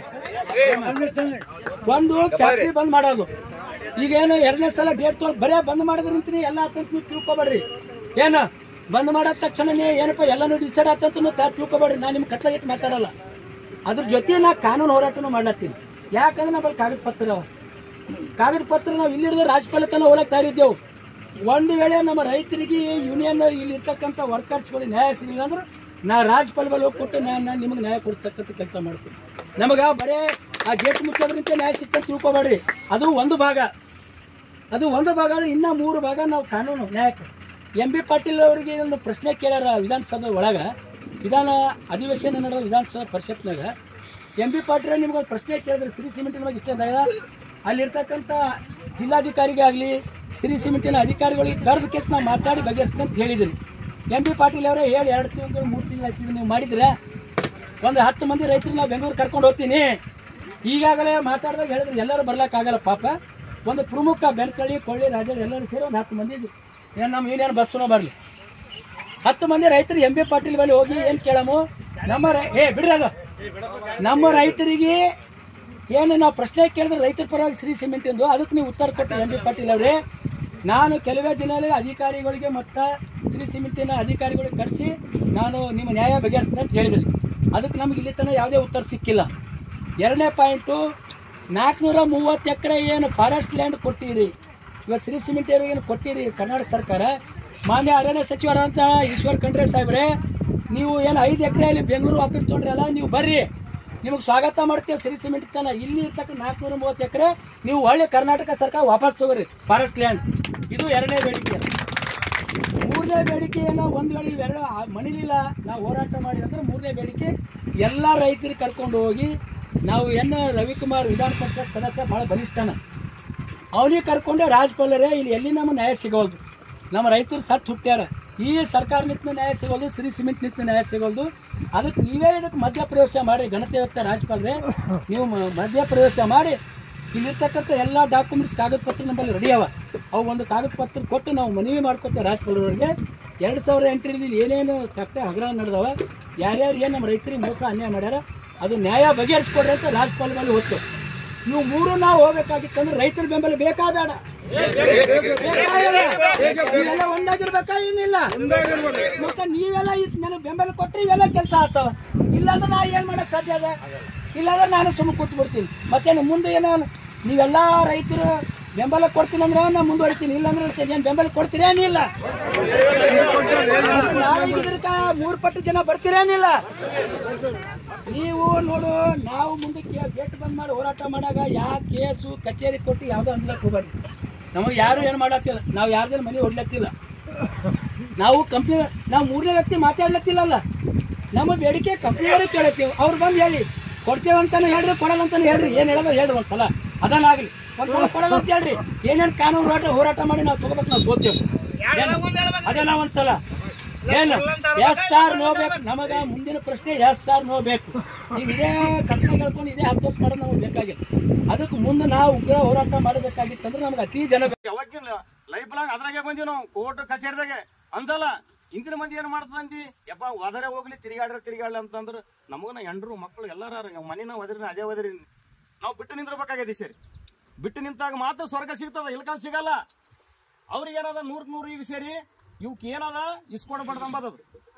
ಒಂದು ಫ್ಯಾಕ್ಟ್ರಿ ಬಂದ್ ಮಾಡೋದು. ಈಗೇನು 2ನೇ ಸಲ ಡೇಟ್ ತೊಗೊಂಡು ಬರೇ ಬಂದ್ ಮಾಡಿದ್ರೆ ನಿಂತೀನಿ ಎಲ್ಲ ಆತಂತ ನೀವು ತಿಳ್ಕೊಬೇಡ್ರಿ. ಏನು ಬಂದ್ ಮಾಡಿದ ತಕ್ಷಣನೇ ಏನಪ್ಪ ಎಲ್ಲಾನು ಡಿಸೈಡ್ ಆತಂತ ತಿಳ್ಕೊಬೇಡ್ರಿ. ನಾನು ನಿಮ್ಗೆ ಕತ್ಲಾಗಿಟ್ಟು ಮಾತಾಡಲ್ಲ. ಅದ್ರ ಜೊತೆ ನಾ ಕಾನೂನು ಹೋರಾಟನೂ ಮಾಡ್ಲತ್ತೀನಿ. ಯಾಕಂದ್ರೆ ನಮ್ಮಲ್ಲಿ ಕಾಗದ ಪತ್ರ ನಾವು ಇಲ್ಲಿ ಹಿಡಿದು ರಾಜ್ಯಪಾಲ ತನ ಹೋಗಕ್ಕೆ ತಯಾರಿದ್ದೇವು. ಒಂದು ವೇಳೆ ನಮ್ಮ ರೈತರಿಗೆ ಯೂನಿಯನ್ ಇಲ್ಲಿ ಇರ್ತಕ್ಕಂಥ ವರ್ಕರ್ಸ್ಗಳಿಗೆ ನ್ಯಾಯ ಸಿಗಲಿಲ್ಲ ಅಂದ್ರೆ ನಾ ರಾಜ್ಯಪಾಲ ಬಳಿ ಹೋಗ್ಕೊಟ್ಟು ನಾನು ನಿಮಗೆ ನ್ಯಾಯ ಕೊಡಿಸ್ತಕ್ಕಂಥ ಕೆಲಸ ಮಾಡ್ತೀನಿ. ನಮಗೆ ಬರೇ ಆ ಗೇಟ್ ಮುಚ್ಚೋದ್ರಿಂದ ನ್ಯಾಯ ಸಿಕ್ಕಂತ ತಿಳ್ಕೊಬೇಡ್ರಿ. ಅದು ಒಂದು ಭಾಗ ಇನ್ನ 3 ಭಾಗ ನಾವು ಕಾನೂನು ನ್ಯಾಯಕ್ಕೆ. MB ಪಾಟೀಲ್ ಅವರಿಗೆ ಒಂದು ಪ್ರಶ್ನೆ ಕೇಳ್ಯಾರ ವಿಧಾನಸಭೆ ಒಳಗೆ, ವಿಧಾನ ಅಧಿವೇಶನ ನಡೆದ ವಿಧಾನಸಭಾ ಪರಿಷತ್ನಾಗ. MB ಪಾಟೀಲ್ ನಿಮ್ಗೊಂದು ಪ್ರಶ್ನೆ ಕೇಳಿದ್ರೆ ಸಿರಿ ಸಿಮೆಂಟಿನ ಬಗ್ಗೆ ಇಷ್ಟ ಅಂದಾಗ ಅಲ್ಲಿರ್ತಕ್ಕಂಥ ಜಿಲ್ಲಾಧಿಕಾರಿಗೆ ಆಗಲಿ ಸಿರಿ ಸಿಮೆಂಟಿನ ಅಧಿಕಾರಿಗಳಿಗೆ ಕರೆದ ಕೇಸ್ ನಾವು ಮಾತಾಡಿ ಬಗೆಹರಿಸ್ತಂತ ಹೇಳಿದ್ರಿ. MB ಪಾಟೀಲ್ ಅವರೇ ಹೇಳಿ 2 ತಿಂಗಳು 3 ತಿಂಗಳು ಆಗ್ತಿದ್ರು ನೀವು ಮಾಡಿದ್ರೆ ಒಂದು 10 ಮಂದಿ ರೈತರು ನಾವು ಬೆಂಗಳೂರು ಕರ್ಕೊಂಡು ಹೋಗ್ತೀನಿ. ಈಗಾಗಲೇ ಮಾತಾಡಿದಾಗ ಹೇಳಿದ್ರೆ ಎಲ್ಲರೂ ಬರ್ಲಿಕ್ಕಾಗಲ್ಲ ಪಾಪ. ಒಂದು ಪ್ರಮುಖ ಬೆನ್ಕಳ್ಳಿ ಕೊಳ್ಳಿ ರಾಜ ಎಲ್ಲರೂ ಸೇರಿ ಒಂದು 10 ಮಂದಿ ನಮ್ಮ ಯೂನಿಯನ್ ಬಸ್ಸು ಬರಲಿ. 10 ಮಂದಿ ರೈತರು MB ಪಾಟೀಲ್ ಬಳಿ ಹೋಗಿ ಏನು ಕೇಳಮು, ಬಿಡ್ರಿ ಅದು ನಮ್ಮ ರೈತರಿಗೆ ಏನು ನಾವು ಪ್ರಶ್ನೆ ಕೇಳಿದ್ರೆ ರೈತರ ಪರವಾಗಿ ಸಿರಿ ಸಿಮೆಂಟ್ ಎಂದು ಅದಕ್ಕೆ ನೀವು ಉತ್ತರ ಕೊಟ್ಟು MB ಪಾಟೀಲ್ ಅವರೇ, ನಾನು ಕೆಲವೇ ದಿನದಲ್ಲಿ ಅಧಿಕಾರಿಗಳಿಗೆ ಮತ್ತು ಸಿರಿ ಸಿಮೆಂಟಿನ ಅಧಿಕಾರಿಗಳಿಗೆ ಕರೆಸಿ ನಾನು ನಿಮ್ಮ ನ್ಯಾಯ ಬಗೆಹರಿಸ್ತೀನಿ ಅಂತ ಹೇಳಿದ್ರಿ. ಅದಕ್ಕೆ ನಮ್ಗೆ ಇಲ್ಲಿ ತನಕ ಯಾವುದೇ ಉತ್ತರ ಸಿಕ್ಕಿಲ್ಲ. 2ನೇ ಪಾಯಿಂಟು 430 ಎಕರೆ ಏನು ಫಾರೆಸ್ಟ್ ಲ್ಯಾಂಡ್ ಕೊಟ್ಟಿರಿ, ಇವತ್ತು ಸಿರಿ ಸಿಮೆಂಟ್ ಏನು ಕೊಟ್ಟಿರಿ ಕರ್ನಾಟಕ ಸರ್ಕಾರ. ಮಾನ್ಯ ಅರಣ್ಯ ಸಚಿವರಾದಂಥ ಈಶ್ವರ್ ಖಂಡ್ರೆ ಸಾಹೇಬ್ರೆ, ನೀವು ಏನು 5 ಎಕರೆಯಲ್ಲಿ ಬೆಂಗಳೂರು ಆಫೀಸ್ ತೊಗೊಂಡ್ರಲ್ಲ, ನೀವು ಬರ್ರಿ, ನಿಮಗೆ ಸ್ವಾಗತ ಮಾಡ್ತೇವೆ. ಸಿರಿ ಸಿಮೆಂಟ್ ತನ ಇಲ್ಲಿ ಇರ್ತಕ್ಕ 430 ಎಕರೆ ನೀವು ಒಳ್ಳೆ ಕರ್ನಾಟಕ ಸರ್ಕಾರ ವಾಪಸ್ ತಗೋರಿ ಫಾರೆಸ್ಟ್ ಲ್ಯಾಂಡ್. ಇದು 2ನೇ ಬೇಡಿಕೆ. 3ನೇ ಬೇಡಿಕೆ ಏನೋ ಒಂದು ವೇಳೆ ಇವೆರಡು ಮಣಿಲಿಲ್ಲ ನಾವು ಹೋರಾಟ ಮಾಡಿ ಅಂದ್ರೆ 3ನೇ ಬೇಡಿಕೆ ಎಲ್ಲ ರೈತರಿಗೆ ಕರ್ಕೊಂಡು ಹೋಗಿ ನಾವು ರವಿಕುಮಾರ್ ವಿಧಾನ ಪರಿಷತ್ ಸದಸ್ಯ ಭಾಳ ಬಲಿಷ್ಠನ, ಅವನಿಗೆ ಕರ್ಕೊಂಡೆ ರಾಜ್ಯಪಾಲರೇ ಇಲ್ಲಿ ಎಲ್ಲಿ ನಮ್ಮ ನ್ಯಾಯ ಸಿಗೋಲ್ದು, ನಮ್ಮ ರೈತರು ಸತ್ತು ಹುಟ್ಟ್ಯಾರ, ಈ ಸರ್ಕಾರ ನಿಂತ ನ್ಯಾಯ ಸಿಗೋದು, ಸಿರಿ ಸಿಮೆಂಟ್ ನಿಂತ ನ್ಯಾಯ ಸಿಗೋದು. ಅದಕ್ಕೆ ನೀವೇ ಇದಕ್ಕೆ ಮಧ್ಯಪ್ರವೇಶ ಮಾಡಿ ಘನತೆ ರಾಜ್ಯಪಾಲರೇ, ನೀವು ಮಧ್ಯಪ್ರವೇಶ ಮಾಡಿ ಇಲ್ಲಿರ್ತಕ್ಕಂಥ ಎಲ್ಲ ಡಾಕ್ಯುಮೆಂಟ್ಸ್ ಕಾಗದ ಪತ್ರ ನಮ್ಮಲ್ಲಿ ರೆಡಿ ಅವ. ಅವು ಒಂದು ಕಾಗದ ಪತ್ರ ಕೊಟ್ಟು ನಾವು ಮನವಿ ಮಾಡ್ಕೊತೇವೆ ರಾಜ್ಯಪಾಲರವರಿಗೆ. 2008ರಲ್ಲಿ ಏನೇನು ಕಷ್ಟ ಹಗರಣ ನಡೆದವ, ಯಾರ್ಯಾರು ಏನು ನಮ್ಮ ರೈತರಿಗೆ ಮೋಸ ಅನ್ಯಾಯ ಮಾಡ್ಯಾರ ಅದು ನ್ಯಾಯ ಬಗೆಹರಿಸ್ಕೊಡ್ರಿ ಅಂತ ರಾಜ್ಯಪಾಲ ಮೇಲೆ ಹೊತ್ತು. ನೀವು 3 ನಾವು ಹೋಗ್ಬೇಕಾಗಿತ್ತಂದ್ರೆ ರೈತರ ಬೆಂಬಲ ಬೇಕಾ ಬೇಡ? ನೀವೆಲ್ಲ ಒಂದಾಗಿರ್ಬೇಕಾ? ಏನಿಲ್ಲ ಮತ್ತೆ ನೀವೆಲ್ಲ ನನಗೆ ಬೆಂಬಲ ಕೊಟ್ಟರೆ ಇವೆಲ್ಲ ಕೆಲಸ ಆಗ್ತಾವ. ಇಲ್ಲಾಂದ್ರೆ ನಾ ಏನು ಮಾಡಕ್ ಸಾಧ್ಯ ಅದ? ಇಲ್ಲಾಂದ್ರೆ ನಾನು ಸುಮ್ಮನೆ ಕೂತ್ ಬಿಡ್ತೀನಿ. ಮತ್ತೇನು ಮುಂದೆ ಏನೋ ನೀವೆಲ್ಲ ರೈತರು ಬೆಂಬಲ ಕೊಡ್ತೀನಿ ಅಂದ್ರೆ ನಾನು ಮುಂದುವರಿತೀನಿ, ಇಲ್ಲಾಂದ್ರೆ ಇರ್ತೀನಿ. ಏನು ಬೆಂಬಲ ಕೊಡ್ತೀರೇನಿಲ್ಲ? ನಾಳೆಗಿದ್ರಕ 3 ಪಟ್ಟು ಜನ ಬರ್ತೀರೇನಿಲ್ಲ? ನೀವು ನೋಡು, ನಾವು ಮುಂದಕ್ಕೆ ಗೇಟ್ ಬಂದ್ ಮಾಡಿ ಹೋರಾಟ ಮಾಡಾಗ ಯಾವ ಕೇಸು ಕಚೇರಿ ಕೊಟ್ಟು ಯಾವುದೋ ಅನ್ಲಕ್ಕೆ ಹೋಗ್ಬಾರ್ದು. ನಮಗೆ ಯಾರು ಏನು ಮಾಡತ್ತಿಲ್ಲ, ನಾವು ಯಾರ್ದೇನು ಮನೆ ಹೊಡ್ಲತ್ತಿಲ್ಲ, ನಾವು ಕಂಪ್ನಿ ನಾವು 3ನೇ ವ್ಯಕ್ತಿ ಮಾತಾಡ್ಲತ್ತಿಲ್ಲಲ್ಲ. ನಮ್ಮ ಬೇಡಿಕೆ ಕಂಪ್ನಿಯವರೇ ಕೇಳತ್ತೀವಿ. ಅವ್ರು ಬಂದು ಹೇಳಿ ಕೊಡ್ತೇವೆ ಅಂತಾನೆ ಹೇಳ್ರಿ, ಕೊಡಲ್ಲ ಅಂತಾನೆ ಹೇಳ್ರಿ, ಏನು ಹೇಳೋದು ಹೇಳ್ರಿ ಒಂದ್ಸಲ. ಅದನ್ನಾಗಲಿ ಒಂದ್ಸಲ ಕೊಡಲ್ಲ ಅಂತ ಹೇಳ್ರಿ. ಏನೇನು ಕಾನೂನು ಹೋರಾಟ ಮಾಡಿ ನಾವು ತಗೋಬೇಕು, ನಾವು ತೋತೇವೆ. ಅದೆಲ್ಲ ಒಂದ್ಸಲ ಏನು ಎಸ್ ಆರ್ ನೋ ಬೇಕು. ನಮಗ ಮುಂದಿನ ಪ್ರಶ್ನೆ ಎಸ್ ಆರ್ ನೋ ಬೇಕು. ನೀವು ಇದೇ ಕಟ್ನ ಕಳ್ಕೊಂಡು ಇದೇ ಅಭ್ಯಾಸ ಮಾಡೋದು ನಮ್ಗೆ ಬೇಕಾಗಿತ್ತು. ಅದಕ್ಕೆ ಮುಂದೆ ನಾವು ಉಗ್ರ ಹೋರಾಟ ಮಾಡಬೇಕಾಗಿತ್ತಂದ್ರೆ ನಮ್ಗೆ ಅತಿ ಜನ ಯಾವಾಗಿಲ್ಲ ಲೈಫ್ ಲಾಂಗ್ ಅದ್ರಾಗೆ ಬಂದಿವಿ ನಾವು. ಕೋರ್ಟ್ ಕಚೇರಿದಾಗೆ ಅನ್ಸಲ್ಲ. ಇಂದಿನ ಮಂದಿ ಏನ್ ಮಾಡ್ತಂದಿ ಯಪ್ಪ ಒದರೆ ಹೋಗ್ಲಿ ತಿರುಗಾಡ್ಲಿ ಅಂತಂದ್ರ ನಮಗನ ಹೆಂಡ್ರು ಮಕ್ಕಳು ಎಲ್ಲಾರ ಮನಿನ ಒದರಿ ಅದೇ ಒದರಿ ನಾವು ಬಿಟ್ಟು ನಿಂದಿರ್ಬೇಕಾಗಿದೆ ಸರಿ. ಬಿಟ್ಟು ನಿಂತಾಗ ಮಾತ್ರ ಸ್ವರ್ಗ ಸಿಗ್ತದ, ಇಲ್ಕ ಸಿಗಲ್ಲ. ಅವ್ರಿಗೆ ಏನದ 100 ಈಗ ಸೇರಿ ಇವಕ್ ಏನದ ಇಸ್ಕೊಡ್ಬಾರ್ದಂಬದು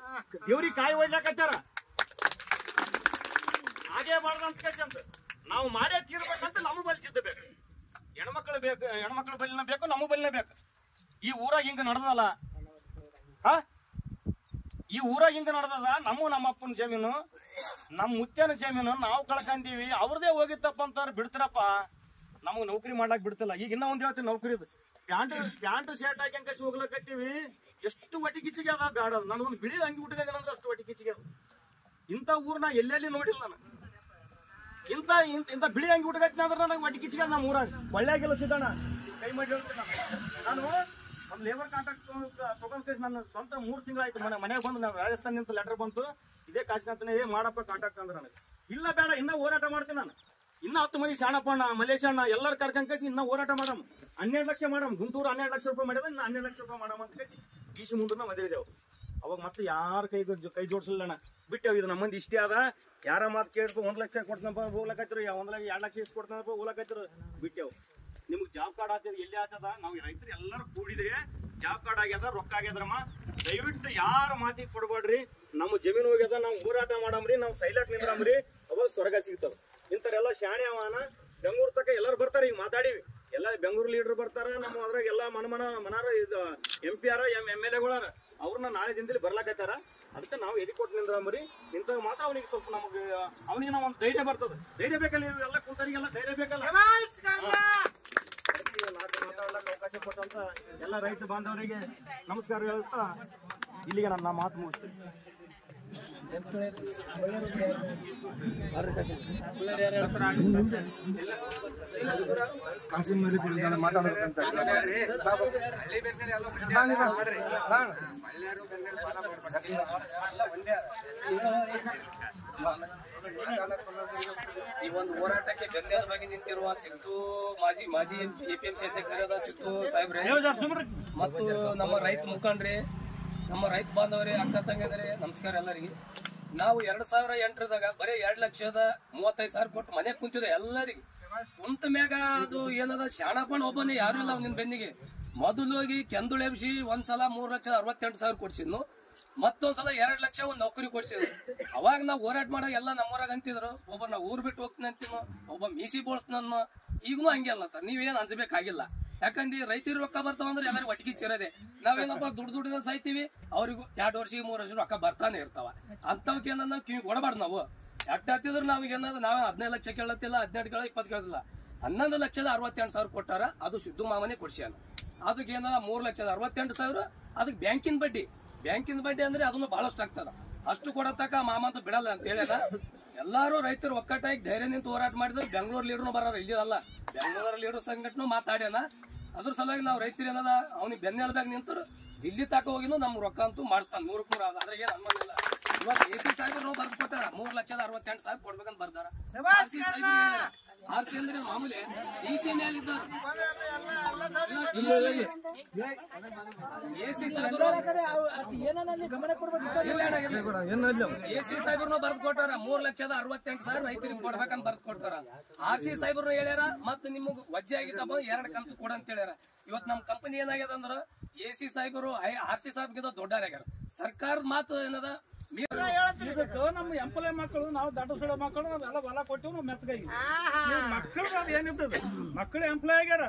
ದೇವ್ರಿಗೆ ಕಾಯಿ ಹೊಡ್ಲಾಕತ್ತಾರ. ಹಾಗೆ ಮಾಡ್ದಂತ ನಾವು ಮಾಡೇ ತೀರ್ಬೇಕಂತ ನಮಗ್ ಬಲಿ ಬೇಕು. ಹೆಣ್ಮಕ್ಳು ಬೇಕು, ಹೆಣ್ಮಕ್ಳ ಬಲಿನ ಬೇಕು, ನಮಗ್ ಬಲಿನ ಬೇಕು. ಈ ಊರಾಗ ಹಿಂಗ ನಡ್ದಲ್ಲ, ಈ ಊರಾಗ ಹಿಂಗ ನಡ್ದದ. ನಮ್ಮ ಅಪ್ಪನ ಜಮೀನು, ನಮ್ಮ ಮುತ್ಯನ ಜಮೀನು ನಾವು ಕಳ್ಕಂದೀವಿ. ಅವ್ರದೇ ಹೋಗಿತ್ತಪ್ಪ ಅಂತಾರ ಬಿಡ್ತಾರಪ್ಪ. ನಮಗ್ ನೌಕರಿ ಮಾಡ್ಲಾಕ್ ಬಿಡ್ತಿಲ್ಲ. ಈಗ ಇನ್ನ ಒಂದ್ ಹೇಳ್ತೀನಿ, ನೌಕರಿದು ಪ್ಯಾಂಟ್ ಶರ್ಟ್ ಹಾಕಿ ಕಸಿ ಹೋಗ್ಲಕತ್ತೀವಿ. ಎಷ್ಟು ಒಟ್ಟಿ ಕಿಚ್ಚಿಗೆ ಅದ ಬ್ಯಾಡ. ನನಗೊಂದು ಬಿಳಿ ಅಂಗಿ ಉಟ್ಕೊಂಡ್ರೆ ಅಷ್ಟು ಒಟ್ಟಿ ಕಿಚ್ಚಿಗೆ ಅದ. ಇಂಥ ಊರ್ನ ಎಲ್ಲೆಲ್ಲಿ ನೋಡಿಲ್ಲ ನಾನು. ಇಂಥ ಬಿಳಿ ಅಂಗಿ ಉಟ್ಕತ್ತೀನಿ ಅಂದ್ರೆ ನನಗೆ ಒಟ್ಟಿ ಕಿಚ್ಚಿಗೆ ನಮ್ಮ ಊರಾಗ ಒಳ್ಳೆ ಕೆಲಸ ಇದ್ದಾನ. ಕೈ ಮಾಡಿ ಹೇಳ್ತೀನಿ, ನಾನು ಒಂದು ಲೇಬರ್ ಕಾಂಟ್ರಾಕ್ಟ್ ತಗೊಂಡ್ ಕೇಸ್ ನನ್ನ ಸ್ವಂತ 3 ತಿಂಗಳಾಯ್ತು. ಮನೆಗೆ ಬಂದು ನಾವು ರಾಜಸ್ಥಾನ ನಿಂತ ಲೆಟರ್ ಬಂತು, ಇದೇ ಕಾಶ್ಕಂತಾನೆ ಮಾಡಪ್ಪ ಕಾಂಟ್ರಾಕ್ಟ್ ಅಂದ್ರೆ ನನಗೆ ಇಲ್ಲ ಬೇಡ, ಇನ್ನ ಹೋರಾಟ ಮಾಡ್ತೀನಿ ನಾನು. ಇನ್ನ 10 ಮಂದಿ ಶಾಣಪ್ಪಣ್ಣ ಮಲೇಶಣ್ಣ ಎಲ್ಲರೂ ಕರ್ಕೊಂಡ್ ಕಳಿಸಿ ಇನ್ನ ಹೋರಾಟ ಮಾಡಮ್. 12 ಲಕ್ಷ ಮಾಡಮ್. ಗುಂಟೂರು 12 ಲಕ್ಷ ರೂಪಾಯಿ ಮಾಡಿದ್ರೆ ಇನ್ನ 12 ಲಕ್ಷ ರೂಪಾಯಿ ಮಾಡಮ್ ಅಂತ ಹೇಳಿ ಈಶು ಮುಂದನ್ನ ಮದುವೆದೇವು. ಅವಾಗ ಮತ್ತೆ ಯಾರ ಕೈ ಜೋಡಿಸಲಿಲ್ಲ. ಬಿಟ್ಟೇವು. ಇದು ನಮ್ಮ ಮಂದಿ ಇಷ್ಟೇ ಅದ. ಯಾರ ಮಾತು ಕೇಳ್ಬೇಕು 1 ಲಕ್ಷ ಕೊಡ್ತಾನಪ್ಪ ಹೋಗ್ಲಕತ್ತಿರು, 2 ಲಕ್ಷ ಇಸ್ಕೊಡ್ತಾನಪ್ಪ ಹೋಗ್ಲಕತ್ತಿರು. ಬಿಟ್ಟೇವು. ನಿಮ್ಗೆ ಜಾಬ್ ಕಾರ್ಡ್ ಆಗ್ತದ, ಎಲ್ಲಿ ಆಗ್ತದ? ನಾವು ರೈತರು ಎಲ್ಲರೂ ಕೂಡಿದ್ರೆ ಜಾಬ್ ಕಾರ್ಡ್ ಆಗ್ಯದ, ರೊಕ್ಕ ಆಗ್ಯದ್ರಮ್ಮ. ದಯವಿಟ್ಟು ಯಾರ ಮಾತಿಗೆ ಕೊಡ್ಬೇಡ್ರಿ. ನಮ್ಮ ಜಮೀನು ಹೋಗ್ಯದ, ನಾವು ಹೋರಾಟ ಮಾಡಮ್ರಿ, ನಾವು ಸೈಲಾಕ್ ನಿಂದ್ರಮ್ರಿ. ಅವಾಗ ಸ್ವರ್ಗ ಸಿಗ್ತದ. ಇಂಥವ್ರೆಲ್ಲ ಶಾಣೆ ಅವನ. ಬೆಂಗಳೂರು ತಕ ಎಲ್ಲರೂ ಬರ್ತಾರೆ. ಈಗ ಮಾತಾಡಿವಿ, ಎಲ್ಲ ಬೆಂಗಳೂರು ಲೀಡರ್ ಬರ್ತಾರ. ನಮ್ಮ ಅದ್ರಾಗ ಎಲ್ಲ ಮನಾರ ಇದು MP ಆರ MLA ಅವ್ರನ್ನ ನಾಳೆ ದಿನದಲ್ಲಿ ಬರ್ಲಾಕತ್ತಾರ. ಅದಕ್ಕೆ ನಾವು ಎದಿ ಕೊಟ್ಟು ನಿಂದ್ರಮ್ರಿ. ಇಂಥವ್ ಮಾತ್ರ ಅವನಿಗೆ ಸ್ವಲ್ಪ ನಮಗೆ ಅವನಿಗೆ ನಾವು ಒಂದು ಧೈರ್ಯ ಬರ್ತದೆ. ಧೈರ್ಯ ಬೇಕಲ್ಲ, ಎಲ್ಲ ಕೂತರಿಗೆಲ್ಲ ಧೈರ್ಯ ಬೇಕಲ್ಲ. ಮಾತಾಡ್ಲಕ್ಕೆ ಅವಕಾಶ ಕೊಟ್ಟಂತ ಎಲ್ಲ ರೈತ ಬಾಂಧವರಿಗೆ ನಮಸ್ಕಾರ ಹೇಳ್ತಾ ಇಲ್ಲಿಗೆ ನನ್ನ ಮಾತು ಮುಗಿಸ್ತೀನಿ. ಮಾತಾಡಬೇಕಂತ ಈ ಒಂದು ಹೋರಾಟಕ್ಕೆ ಬೆನ್ನೆಲುಬಾಗಿ ನಿಂತಿರುವ ಸಿದ್ದು ಮಾಜಿ APMC ಅಧ್ಯಕ್ಷರಾದ ಸಿದ್ದು ಸಾಹೇಬ್ರೆ ಮತ್ತು ನಮ್ಮ ರೈತ ಮುಖಂಡ್ರಿ, ನಮ್ಮ ರೈತ ಬಾಂಧವರೇ, ಅಕ್ಕ ತಂಗಿದರೆ ನಮಸ್ಕಾರ ಎಲ್ಲರಿಗೆ. ನಾವು 2008ದಾಗ ಬರೀ 2,35,000 ಕೊಟ್ಟು ಮನೆ ಕುಂತಿದೆ ಎಲ್ಲರಿಗೆ. ಕುಂತ ಮ್ಯಾಗ ಅದು ಏನದ ಶಾಣಪ್ಪಣ್ಣ ಒಬ್ಬನೇ ಯಾರು ಇಲ್ಲ ನಿನ್ ಬೆನ್ನಿಗೆ. ಮೊದಲು ಹೋಗಿ ಕೆಂದುಳು ಎಬ್ಸಿ ಒಂದ್ಸಲ 3,68,000 ಕೊಡ್ಸಿದ್ನು. ಮತ್ತೊಂದ್ಸಲ 2 ಲಕ್ಷ ಒಂದು ನೌಕರಿ ಕೊಡ್ಸಿದ್ರು. ಅವಾಗ ನಾವು ಹೋರಾಟ ಮಾಡಾಗ ಎಲ್ಲ ನಮ್ಮೂರಾಗ ಅಂತಿದ್ರು, ಒಬ್ಬ ನಾವು ಊರ್ ಬಿಟ್ಟು ಹೋಗ್ತೀನಿ ಅಂತೀನೋ, ಒಬ್ಬ ಮೀಸಿ ಬೋಳ್ಸ್ತಾನೋ. ಈಗನೂ ಹಂಗೆ ಅಲ್ಲತ್ತ, ನೀವೇನ್ ಅನ್ಸಬೇಕಾಗಿಲ್ಲ. ಯಾಕಂದ್ರೆ ರೈತರು ರೊಕ್ಕ ಬರ್ತಾವಂದ್ರೆ ಎಲ್ಲರಿಗೂ ಒಟ್ಟಿಗೆ ಚಿರದೆ. ನಾವೇನಪ್ಪ ದುಡ್ಡು ಸಾಯ್ತೀವಿ, ಅವ್ರಿಗೂ 2 ವರ್ಷ 3 ವರ್ಷ ರೊಕ್ಕ ಬರ್ತಾನೆ ಇರ್ತಾವ. ಅಂತವಕ್ಕೆ ಏನ ನಾವು ಕಿವಿ ಕೊಡಬಾರ್ದು. ನಾವು ಎಟ್ಟ ಹತ್ತಿದ್ರು ನಾವೀಗೇನಾದ್ರು ನಾವೇ 15 ಲಕ್ಷ ಕೇಳತ್ತಿಲ್ಲ, 18 ಕೇಳ 20 ಕೇಳತ್ತಿಲ್ಲ. 11,68,000 ಕೊಟ್ಟಾರ. ಅದು ಸಿದ್ದು ಮಾಮನೆ ಕೊಡ್ಸ್ಯಾನ. ಅದಕ್ಕೆ ಏನ 3,68,000 ಅದಕ್ಕೆ ಬ್ಯಾಂಕಿನ ಬಡ್ಡಿ ಅಂದ್ರೆ ಅದನ್ನು ಬಹಳಷ್ಟು ಆಗ್ತದ. ಅಷ್ಟು ಕೊಡತಕ್ಕ ಮಾಮ ಅಂತ ಬಿಡಲ್ಲ ಅಂತ ಹೇಳ್ಯಾರ. ಎಲ್ಲಾರು ರೈತರು ಒಕ್ಕಟ್ಟಾಗಿ ಧೈರ್ಯ ನಿಂತು ಹೋರಾಟ ಮಾಡಿದ್ರೆ ಬೆಂಗಳೂರು ಲೀಡರ್ನು ಬರೋರು, ಇಲ್ಲಿರಲ್ಲ. ಬೆಂಗಳೂರ ಲೀಡರ್ ಸಂಘಟನೆ ಮಾತಾಡ್ಯಾನ. ಅದ್ರ ಸಲುವಾಗಿ ನಾವು ರೈತರು ಏನದ ಅವ್ನಿಗೆ ಬೆನ್ನೆಲುಬಾಗಿ ನಿಂತರು ದಿಲ್ಲಿ ತಾಕ ಹೋಗಿನೂ ನಮ್ ರೊಕ್ಕ ಅಂತೂ ಮಾಡಿಸ್ತಾನ 100 ಅದ್ರಾಗೆ ಅನ್ಮನಿಲ್ಲ. ಇವತ್ತು AC ಸಾಹೇಬ್ರು ಬರ್ದು ಕೊಟ್ಟಾರ 3,68,000 ಕೊಡ್ಬೇಕಂತ ಬರ್ದಾರ. RC ಅಂದ್ರೆ ಮಾಮೂಲಿ DC ಮೇಲೆ ಇದ್ದವ್ರು AC ಸಾಹೇಬ್ರು ಬರ್ದು ಕೊಟ್ಟಾರ 3,68,000 ರೈತರಿಗೆ ಕೊಡ್ಬೇಕಂತ ಬರ್ದು ಕೊಡ್ತಾರ. RC ಸಾಹೇಬ್ರು ಹೇಳ್ಯಾರ ಮತ್ ನಿಮಗ್ ವಜ್ಜೆ ಆಗಿತ್ತಪ್ಪ 2 ಕಂತು ಕೊಡ ಅಂತ ಹೇಳ್ಯಾರ. ಇವತ್ ನಮ್ ಕಂಪನಿ ಏನಾಗ್ಯದ ಅಂದ್ರ AC ಸಾಹೇಬರು RC ಸಾಹೇಬ್ಗಿಂತ ದೊಡ್ಡವ್ರಾಗ್ಯಾರ. ಸರ್ಕಾರದ ಮಾತು ಏನದ ನಮ್ಮ ಎಂಪ್ಲಾಯ್ ಮಕ್ಕಳು, ನಾವು ದಡ್ಡ ಸೊಡ ಮಕ್ಕಳು ನಾವೆಲ್ಲ ಹೊಲ ಕೊಟ್ಟಿವ್. ನಾವು ಮೆತ್ತಗಾಗಿ ಮಕ್ಕಳು ಅದು ಏನಿರ್ತದ, ಮಕ್ಕಳು ಎಂಪ್ಲಾಯ್ ಆಗ್ಯಾರ.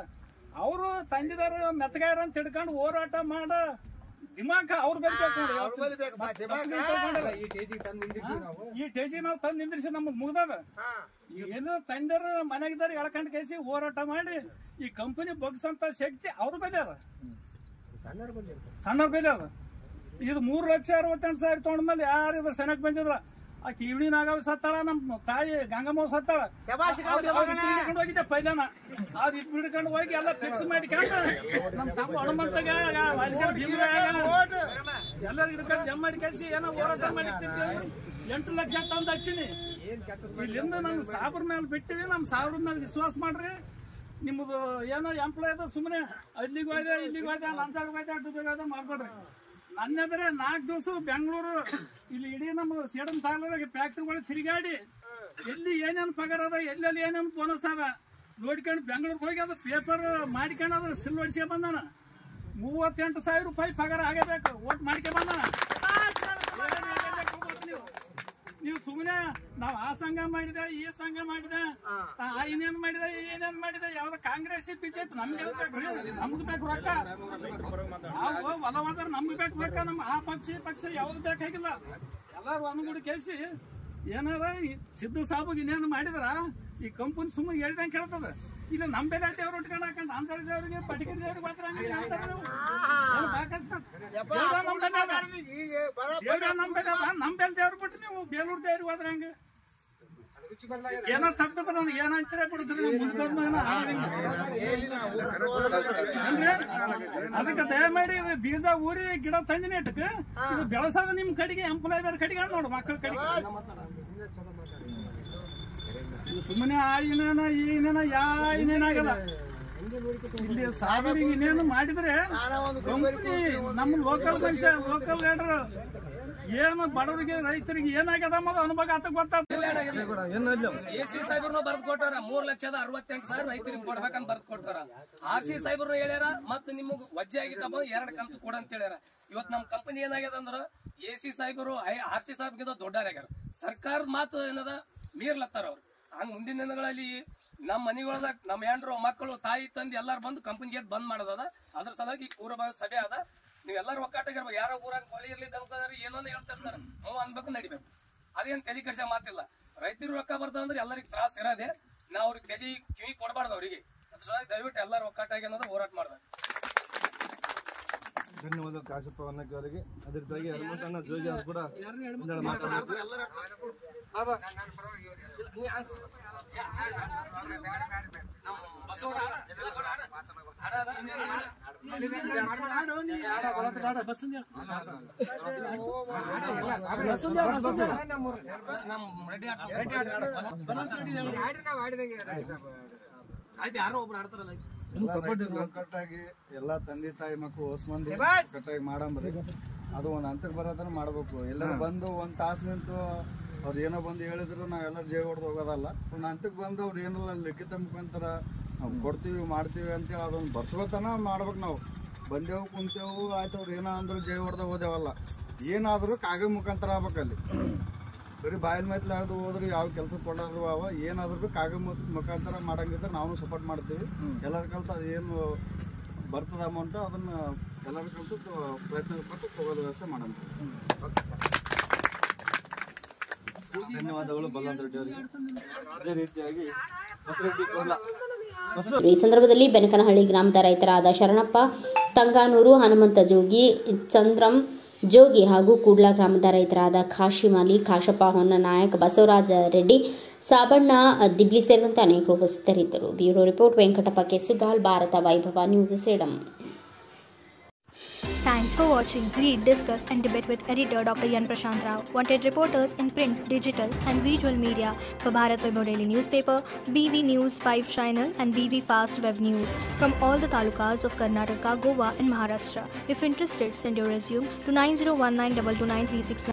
ಅವರು ತಂದಿದಾರ ಮೆತ್ತಗಾರ ಅಂತ ಹಿಡ್ಕೊಂಡು ಹೋರಾಟ ಮಾಡ ದಿಮಾಕ ಅವ್ರ ಈ ಟೇಜಿ ನಾವು ತಂದು ನಿಂದಿರಿಸಿ ನಮಗ್ ಮುಗ್ದದ. ಏನು ತಂದರ ಮನೆಗಿದಾರ ಎಳ್ಕೊಂಡ್ ಕೇಸಿ ಹೋರಾಟ ಮಾಡಿ ಈ ಕಂಪನಿ ಬಗ್ಸಂತ ಶಕ್ತಿ ಅವ್ರ ಬೆಲೆ ಅದ, ಸಣ್ಣವ್ರ ಬೆಲೆ ಅದ. ಇದು 3,68,000 ತಗೊಂಡ್ಮೇಲೆ ಯಾರು ಇದ್ರ ಸೆನಕ್ ಬಂದಿದ್ರ ಆಕೆ ಈವ್ನಿ ನಾಗವ್ ಸತ್ತಾಳ, ನಮ್ಮ ತಾಯಿ ಗಂಗಮ್ಮ ಸತ್ತಾಳ. ಹಿಡ್ಕೊಂಡು ಹೋಗಿದ್ದೆ ಪೈಲನ, ಅದು ಹಿಡ್ಕೊಂಡು ಹೋಗಿ ಎಲ್ಲ ಫಿಕ್ಸ್ ಮಾಡಿಕೊಂಡು ನಮ್ಮ ತಮ್ಮ ಹನುಮಂತಗ ಎಲ್ಲರೂ ಹಿಡ್ಕೊಂಡು ಜಮ್ ಮಾಡಿ ಕಳಿಸಿ ಏನೋ ಹೋರಾಟ ಮಾಡಿರ್ತಿರ್ತೀವಿ. 8 ಲಕ್ಷ ತಂದು ಹಚ್ಚಿನಿ. ಇಲ್ಲಿಂದ ನಮ್ಮ ಸಾಬ್ರ ಮೇಲೆ ಬಿಟ್ಟಿವಿ. ನಮ್ಮ ಸಾಬ್ರ ಮೇಲೆ ವಿಶ್ವಾಸ ಮಾಡ್ರಿ. ನಿಮ್ಮದು ಏನೋ ಎಂಪ್ಲಾಯ್ ಅದ ಸುಮ್ಮನೆ ಅಲ್ಲಿಗೆ ಹೋಯ್ದೆ ಇಲ್ಲಿಗೆ ಹೋಯ್ದೆ ಲಂಚಾಗ ಹೋಯ್ದೆ ಅಡ್ಡುಬೇಗ ಹೋಯ್ದೆ ಮಾಡ್ಕೊಡ್ರಿ. ನನ್ನೆದ್ರೆ 4 ದಿವಸ ಬೆಂಗಳೂರು ಇಲ್ಲಿ ಇಡೀ ನಮ್ಮ ಸೇಡಮ್ ತಾಲೂಕಿಗೆ ಫ್ಯಾಕ್ಟ್ರಿಗಳು ತಿರುಗಾಡಿ ಎಲ್ಲಿ ಏನೇನು ಪಗಾರ ಅದ, ಎಲ್ಲೆಲ್ಲಿ ಏನೇನು ಬೋನಸ್ ಅದ ನೋಡ್ಕೊಂಡು ಬೆಂಗಳೂರಿಗೆ ಹೋಗಿ ಅದು ಪೇಪರ್ ಮಾಡ್ಕೊಂಡು ಅದ್ರ ಸಿಲ್ ಹೊಡಿಸ್ಕೊಂಡ್ ಬಂದಾನ. 38,000 ರೂಪಾಯಿ ಪಗಾರ ಆಗಬೇಕು. ಓಟ್ ಮಾಡ್ಕೊಂಡ್ ಬಂದಾನ. ನೀವು ಸುಮ್ಮನೆ ನಾವು ಆ ಸಂಘ ಮಾಡಿದೆ, ಈ ಸಂಘ ಮಾಡಿದೆ, ಇನ್ನೇನ್ ಮಾಡಿದೆ, ಏನೇನ್ ಮಾಡಿದೆ, ಯಾವ್ದು ಕಾಂಗ್ರೆಸ್ ಬಿಜೆಪಿ ನಮ್ಗೆ ನಮ್ಗೆ ಬೇಕು ರೊಕ್ಕ. ನಾವು ಹೊಲವಾದ್ರೆ ನಮ್ಗೆ ಬೇಕು ರೊಕ್ಕ. ನಮ್ಮ ಆ ಪಕ್ಷ ಯಾವ್ದು ಬೇಕಾಗಿಲ್ಲ. ಎಲ್ಲಾರು ಅನುಗೂಡಿ ಕೇಳಿಸಿ ಏನಾರ ಸಿದ್ದು ಸಾಬುಗೆ ಇನ್ನೇನು ಮಾಡಿದ್ರ ಈ ಕಂಪನಿ ಸುಮ್ಮನೆ ಹೇಳ್ದಂಗೆ ಕೇಳ್ತದ. ಇಲ್ಲ ನಮ್ಮ ಬೇರೆ ದೇವ್ರು ಉಟ್ಕೊಂಡು ಹಾಕೊಂಡು ಅಂತರ ದೇವ್ರಿಗೆ ಪಟಿಕರಿ ದೇವ್ರಿಗೆ ಮಾತ್ರ ನಮ್ಮ ಬೇರೆ ದೇವ್ರು ಬಿಟ್ಟು ನೀವು ಬೇಲೂರು ದೇವ್ರಿಗೆ ಹೋದ್ರೆ ಹಂಗೆ ಏನೋ ತಪ್ಪಿದ್ರೆ ನನಗೆ ಏನಂತೀರ ಬಿಡುತ್ತಾರೆ. ಅದಕ್ಕೆ ದಯಮಾಡಿ ಬೀಜ ಊರಿ ಗಿಡ ತಂದಿನ ಇಟ್ಟಕ್ಕೆ ಇದು ಬೆಳೆಸೋದು ನಿಮ್ ಕಡೆಗೆ ಎಂಪ್ಲಾಯ್ದರ್ ಕಡೆಗೆ ನೋಡು, ಮಕ್ಕಳ ಕಡೆಗೆ. ಸುಮ್ಮನೆ ಆ ಇನ್ನೇನ ಈ ಇನ್ನೇನ ಇನ್ನೇನಾಗಲ್ಲ. ಇಲ್ಲಿ ಸಾವಿರಿಗೆ ಇನ್ನೇನು ಮಾಡಿದ್ರೆ ಕಂಪನಿ ನಮ್ಮ ಲೋಕಲ್ ಮನುಷ್ಯ, ಲೋಕಲ್ ಲೀಡರ್ ಏನು ಬಡವರಿಗೆ ರೈತರಿಗೆ ಏನಾಗ್ಯದ ಅನ್ನೋದು ಅನುಭವ ಆತ ಗೊತ್ತಾಗ್ತದೆ. AC ಸಾಹೇಬ್ರನ್ನ ಬರ್ದ್ ಕೊಟ್ಟಾರ 3,68,000 ರೈತರಿಗೆ ಕೊಡ್ಬೇಕಂತ ಬರ್ದ್ ಕೊಟ್ಟಾರ. RC ಸಾಹೇಬ್ರು ಹೇಳ್ಯಾರ ಮತ್ ನಿಮಗ್ ವಜ್ಜೆ ಆಗಿತ್ತಪ್ಪ 2 ಕಂತು ಕೊಡ ಅಂತ ಹೇಳ್ಯಾರ. ಇವತ್ ನಮ್ ಕಂಪನಿ ಏನಾಗ್ಯದ ಅಂದ್ರ AC ಸಾಹೇಬರು RC ಸಾಹೇಬ್ಗಿಂತ ದೊಡ್ಡಾರ್ಯಾಗ್ಯಾರ. ಸರ್ಕಾರದ ಮಾತು ಏನದ ಮೀರ್ಲತ್ತಾರ ಅವ್ರು. ಹಂಗ ಮುಂದಿನ ದಿನಗಳಲ್ಲಿ ನಮ್ಮ ಮನೆಗಳದಾಗ ನಮ್ಮ ಹೆಂಡ್ರು ಮಕ್ಕಳು ತಾಯಿ ತಂದು ಎಲ್ಲಾರು ಬಂದು ಕಂಪನಿ ಗೇಟ್ ಬಂದ್ ಮಾಡೋದದ. ಅದ್ರ ಸಲುವಾಗಿ ಪೂರ್ವ ಸಭೆ ಅದ. ನೀವೆಲ್ಲರೂ ಒಕ್ಕಾಟಾಗಿರ್ಬೇಕು. ಯಾರೋ ಊರಾಗ ಹೊಳಿ ಇರ್ಲಿ ಬೆಳ್ಕೊಂಡ್ರೆ ಏನೋನ ಹೇಳ್ತಿರ್ತಾರೆ, ನಾವು ಅನ್ಬೇಕು ನಡಿಬೇಕು. ಅದೇನ್ ತಲೆ ಕರ್ಸ ಮಾತಿಲ್ಲ. ರೈತರು ರೊಕ್ಕ ಬರ್ತದಂದ್ರೆ ಎಲ್ಲರಿಗೂ ತ್ರಾಸ ಇರೋದೆ. ನಾವು ಅವ್ರಿಗೆ ತಲೆ ಕಿವಿ ಕೊಡಬಾರ್ದು ಅವರಿಗೆ. ಅದ್ರ ಸಲುವಾಗಿ ದಯವಿಟ್ಟು ಎಲ್ಲರೂ ಒಕ್ಕಾಟಾಗಿ ಅನ್ನೋದು ಹೋರಾಟ ಮಾಡ್ಬೇಕು. ಧನ್ಯವಾದ ಕಾಶಪ್ಪ ಅನ್ನಕ್ಕೆ ಅವರಿಗೆ. ಅದ್ರ ಜೊತೆಗೆ ಹನುಮಂತಣ್ಣ ಜೋಗಿ ಅವ್ರು ಕೂಡ ಮಾತಾಡಬೇಕು. ಯಾರೋ ಒಬ್ರು ಆಡ್ತಾರಲ್ಲ ಕಟ್ಟಾಗಿ ಎಲ್ಲಾ ತಂದೆ ತಾಯಿ ಮಕ್ಕಳು ಹೊಸ ಮಂದಿ ಕಟ್ಟಾಗಿ ಮಾಡಂಬ್ರಿ. ಅದು ಒಂದ್ ಹಂತಕ್ಕೆ ಬರೋದನ್ನ ಮಾಡ್ಬೇಕು. ಎಲ್ಲರೂ ಬಂದು ಒಂದ್ ತಾಸು ನಿಂತು ಅವ್ರು ಏನೋ ಬಂದು ಹೇಳಿದ್ರು ನಾವೆಲ್ಲರೂ ಜೈ ಹೊಡೆದು ಹೋಗೋದಲ್ಲ. ಒಂದ್ ಹಂತಕ್ಕೆ ಬಂದು ಅವ್ರು ಏನಿಲ್ಲ ಲಿಖಿತ ಮುಖಾಂತರ ನಾವು ಕೊಡ್ತೀವಿ ಮಾಡ್ತೀವಿ ಅಂತೇಳಿ ಅದೊಂದು ಬರ್ಸ್ಕೊತನ ಮಾಡ್ಬೇಕು. ನಾವು ಬಂದೇವು ಕುಂತೇವು ಆಯ್ತು ಅವ್ರು ಏನೋ ಅಂದ್ರು ಜೈ ಹೊಡೆದ ಹೋದೇವಲ್ಲ. ಏನಾದ್ರು ಕಾಗದ ಮುಖಾಂತರ ಆಗ್ಬೇಕಲ್ಲಿ. ಬರೀ ಬಾಯಿನ ಮೈತ್ಲ ಹಿಡಿದು ಹೋದ್ರೆ ಯಾವ ಕೆಲಸ ಕೊಡೋದು ಅವ. ಏನಾದ್ರು ಕಾಗದ ಮುಖಾಂತರ ಮಾಡಂಗಿದ್ರೆ ನಾವು ಸಪೋರ್ಟ್ ಮಾಡ್ತೀವಿ. ಎಲ್ಲರ ಕಲ್ತು ಅದೇನು ಬರ್ತದ ಅಮೌಂಟ್ ಅದನ್ನ ಎಲ್ಲರ ಕಲ್ತು ಪ್ರಯತ್ನ ಪಟ್ಟು ತಗೋದ ವ್ಯವಸ್ಥೆ ಮಾಡೋಣ. ಧನ್ಯವಾದಗಳು ಬಲವಂತ ರೆಡ್ಡಿ ಅವರಿಗೆ. ಅದೇ ರೀತಿಯಾಗಿ ಈ ಸಂದರ್ಭದಲ್ಲಿ ಬೆನಕನಹಳ್ಳಿ ಗ್ರಾಮದ ರೈತರಾದ ಶರಣಪ್ಪ ತಂಗಾನೂರು, ಹನುಮಂತ ಜೋಗಿ, ಚಂದ್ರಂ ಜೋಗಿ ಹಾಗೂ ಕೂಡ್ಲಾ ಗ್ರಾಮದ ರೈತರಾದ ಖಾಶಿಮ್ ಅಲಿ, ಕಾಶಪ್ಪ ಹೊನ್ನನಾಯಕ್, ಬಸವರಾಜ ರೆಡ್ಡಿ, ಸಾಬಣ್ಣ ದಿಬ್ಲಿ ಸೇರಿದಂತೆ ಅನೇಕರು ಉಪಸ್ಥಿತರಿದ್ದರು. ಬ್ಯೂರೋ ರಿಪೋರ್ಟ್ ವೆಂಕಟಪ್ಪ ಕೆಸುಗಾಲ್, ಭಾರತ ವೈಭವ news Sedam. Thanks for watching. Read, discuss and debate with editor Dr. Yan Prashant Rao. Wanted reporters in print, digital and visual media for Bharat Vaibhav Daily Newspaper, BV News 5 Channel and BV Fast Web News from all the talukas of Karnataka, Goa and Maharashtra. If interested, send your resume to 9019229369.